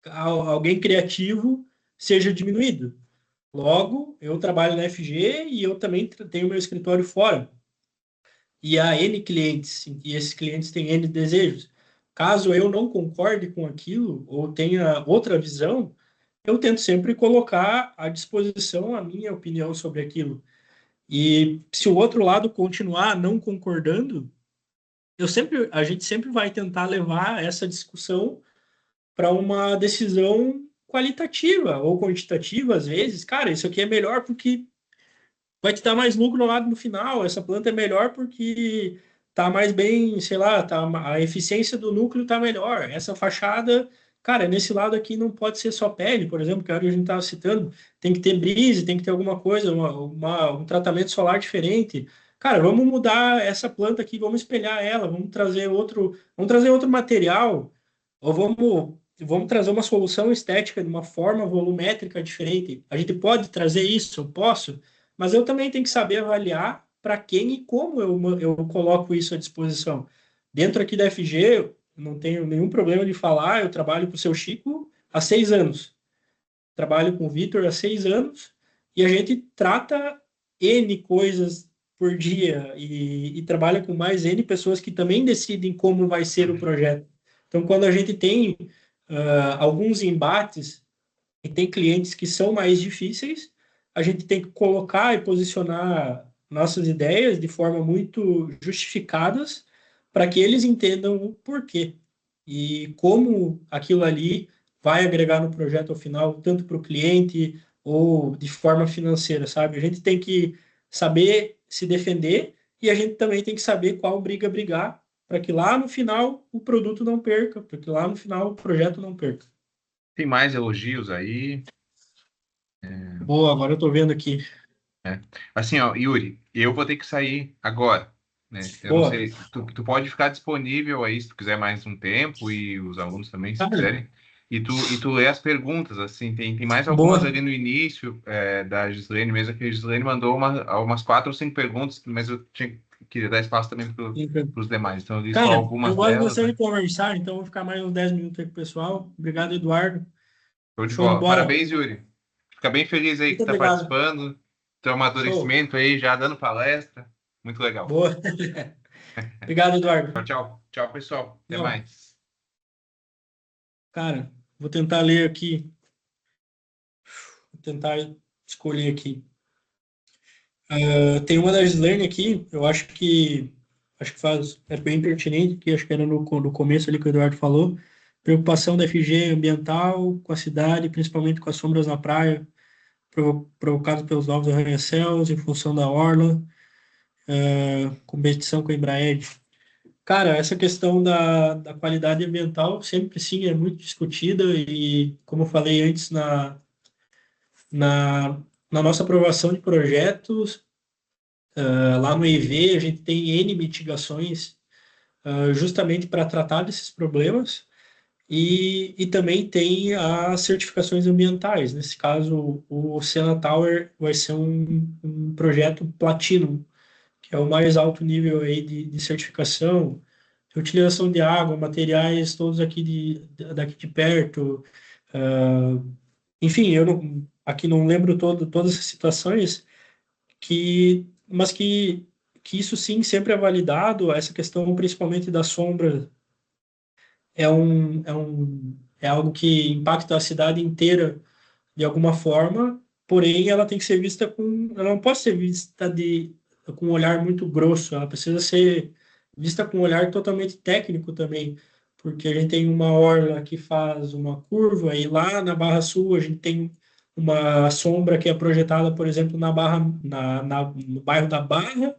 alguém criativo, seja diminuído. Logo, eu trabalho na FG e eu também tenho meu escritório fora. E há N clientes, e esses clientes têm N desejos. Caso eu não concorde com aquilo ou tenha outra visão, eu tento sempre colocar à disposição a minha opinião sobre aquilo. E se o outro lado continuar não concordando, a gente sempre vai tentar levar essa discussão para uma decisão qualitativa ou quantitativa, às vezes. Cara, isso aqui é melhor porque vai te dar mais lucro no lado no final. Essa planta é melhor porque tá mais bem, sei lá, a eficiência do núcleo tá melhor. Essa fachada, cara, nesse lado aqui não pode ser só pele, por exemplo, que a gente estava citando, tem que ter brise, tem que ter alguma coisa, um tratamento solar diferente. Cara, vamos mudar essa planta aqui, vamos espelhar ela, vamos trazer outro material, ou vamos trazer uma solução estética de uma forma volumétrica diferente. A gente pode trazer isso? Eu posso? Mas eu também tenho que saber avaliar para quem e como eu coloco isso à disposição. Dentro aqui da FG, eu não tenho nenhum problema de falar, eu trabalho com o seu Chico há 6 anos. Trabalho com o Vitor há 6 anos e a gente trata N coisas por dia e trabalha com mais N pessoas que também decidem como vai ser o projeto. Então, quando a gente tem alguns embates e tem clientes que são mais difíceis, a gente tem que colocar e posicionar nossas ideias de forma muito justificadas para que eles entendam o porquê e como aquilo ali vai agregar no projeto ao final, tanto para o cliente ou de forma financeira, sabe? A gente tem que saber se defender e a gente também tem que saber qual briga brigar para que lá no final o produto não perca, para que lá no final o projeto não perca. Tem mais elogios aí? Boa, agora eu tô vendo aqui. Né? Assim, ó, Yuri, eu vou ter que sair agora, né? Eu não Boa. sei, tu pode ficar disponível aí se tu quiser mais um tempo e os alunos também, se Cara, quiserem. E tu lê as perguntas, assim, tem mais algumas boa. ali no início, da Gislaine mesmo, que a Gislaine mandou umas 4 ou 5 perguntas, mas eu queria dar espaço também para os demais. Então, eu li só Cara, eu algumas gosto delas, bastante né? de conversar, então eu vou ficar mais uns 10 minutos aí com o pessoal. Obrigado, Eduardo. Show de Show de bola. bola. Parabéns, Yuri. Fica bem feliz aí que Muito está obrigado. participando, teu Show. amadurecimento aí, já dando palestra. Muito legal. Boa. Obrigado, Eduardo. Tchau, tchau. Tchau, pessoal. Até Tchau. mais. Cara, vou tentar ler aqui. Vou tentar escolher aqui. Tem uma da Gislaine aqui, eu acho que é bem pertinente, que acho que era no começo ali que o Eduardo falou. Preocupação da FG ambiental com a cidade, principalmente com as sombras na praia, provocado pelos novos arranha-céus em função da orla, competição com a Embraer. Cara, essa questão da qualidade ambiental sempre sim é muito discutida e, como eu falei antes, na, na nossa aprovação de projetos, lá no EV, a gente tem N mitigações justamente para tratar desses problemas e também tem as certificações ambientais. Nesse caso, o Sena Tower vai ser um projeto Platinum, que é o mais alto nível aí de certificação, de utilização de água, materiais todos daqui de perto. Enfim, aqui não lembro todas as situações, mas que isso sim sempre é validado, essa questão principalmente da sombra é algo que impacta a cidade inteira de alguma forma, porém ela tem que ser vista ela não pode ser vista com um olhar muito grosso, ela precisa ser vista com um olhar totalmente técnico também, porque a gente tem uma orla que faz uma curva, e lá na Barra Sul a gente tem uma sombra que é projetada, por exemplo, no bairro da Barra,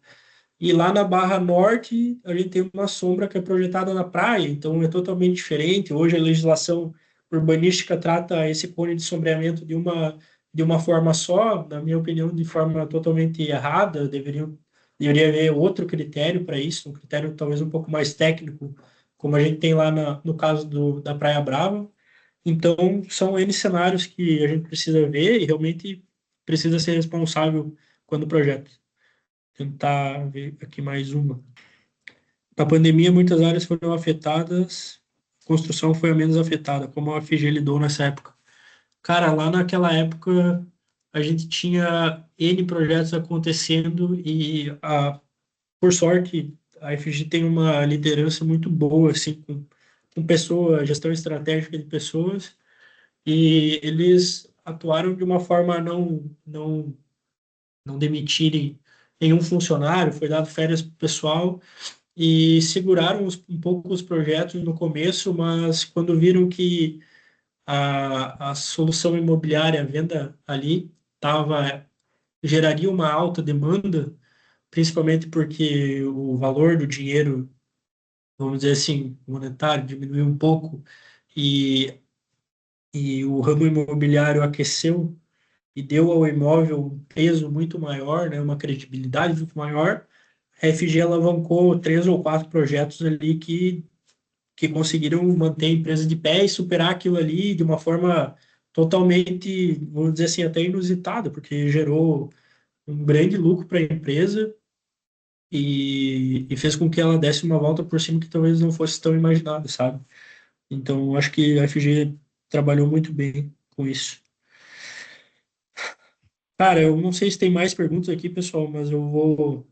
e lá na Barra Norte a gente tem uma sombra que é projetada na praia, então é totalmente diferente. Hoje a legislação urbanística trata esse cone de sombreamento de uma forma só, na minha opinião, de forma totalmente errada. Deveria haver outro critério para isso, um critério talvez um pouco mais técnico, como a gente tem lá no caso da Praia Brava. Então, são N cenários que a gente precisa ver e realmente precisa ser responsável quando projeta. Tentar ver aqui mais uma. Na pandemia, muitas áreas foram afetadas, a construção foi a menos afetada, como a FG lidou nessa época. Cara, lá naquela época, a gente tinha N projetos acontecendo e, por sorte, a FG tem uma liderança muito boa, assim, com pessoas, gestão estratégica de pessoas, e eles atuaram de uma forma a não demitirem nenhum funcionário, foi dado férias para o pessoal e seguraram um pouco os projetos no começo, mas quando viram que a solução imobiliária, a venda ali, geraria uma alta demanda, principalmente porque o valor do dinheiro, vamos dizer assim, monetário, diminuiu um pouco e, e o ramo imobiliário aqueceu e deu ao imóvel um peso muito maior, né, uma credibilidade muito maior. A FG alavancou 3 ou 4 projetos ali que conseguiram manter a empresa de pé e superar aquilo ali de uma forma totalmente, vamos dizer assim, até inusitada, porque gerou um grande lucro para a empresa e fez com que ela desse uma volta por cima que talvez não fosse tão imaginado, sabe? Então, acho que a FG trabalhou muito bem com isso. Cara, eu não sei se tem mais perguntas aqui, pessoal, mas eu vou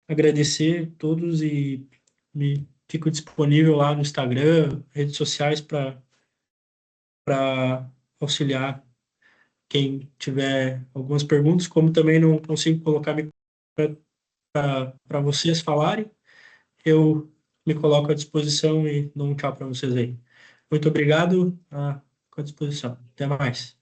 agradecer a todos e me fico disponível lá no Instagram, redes sociais para auxiliar quem tiver algumas perguntas, como também não consigo colocar para vocês falarem, eu me coloco à disposição e dou um tchau para vocês aí. Muito obrigado, à disposição. Até mais.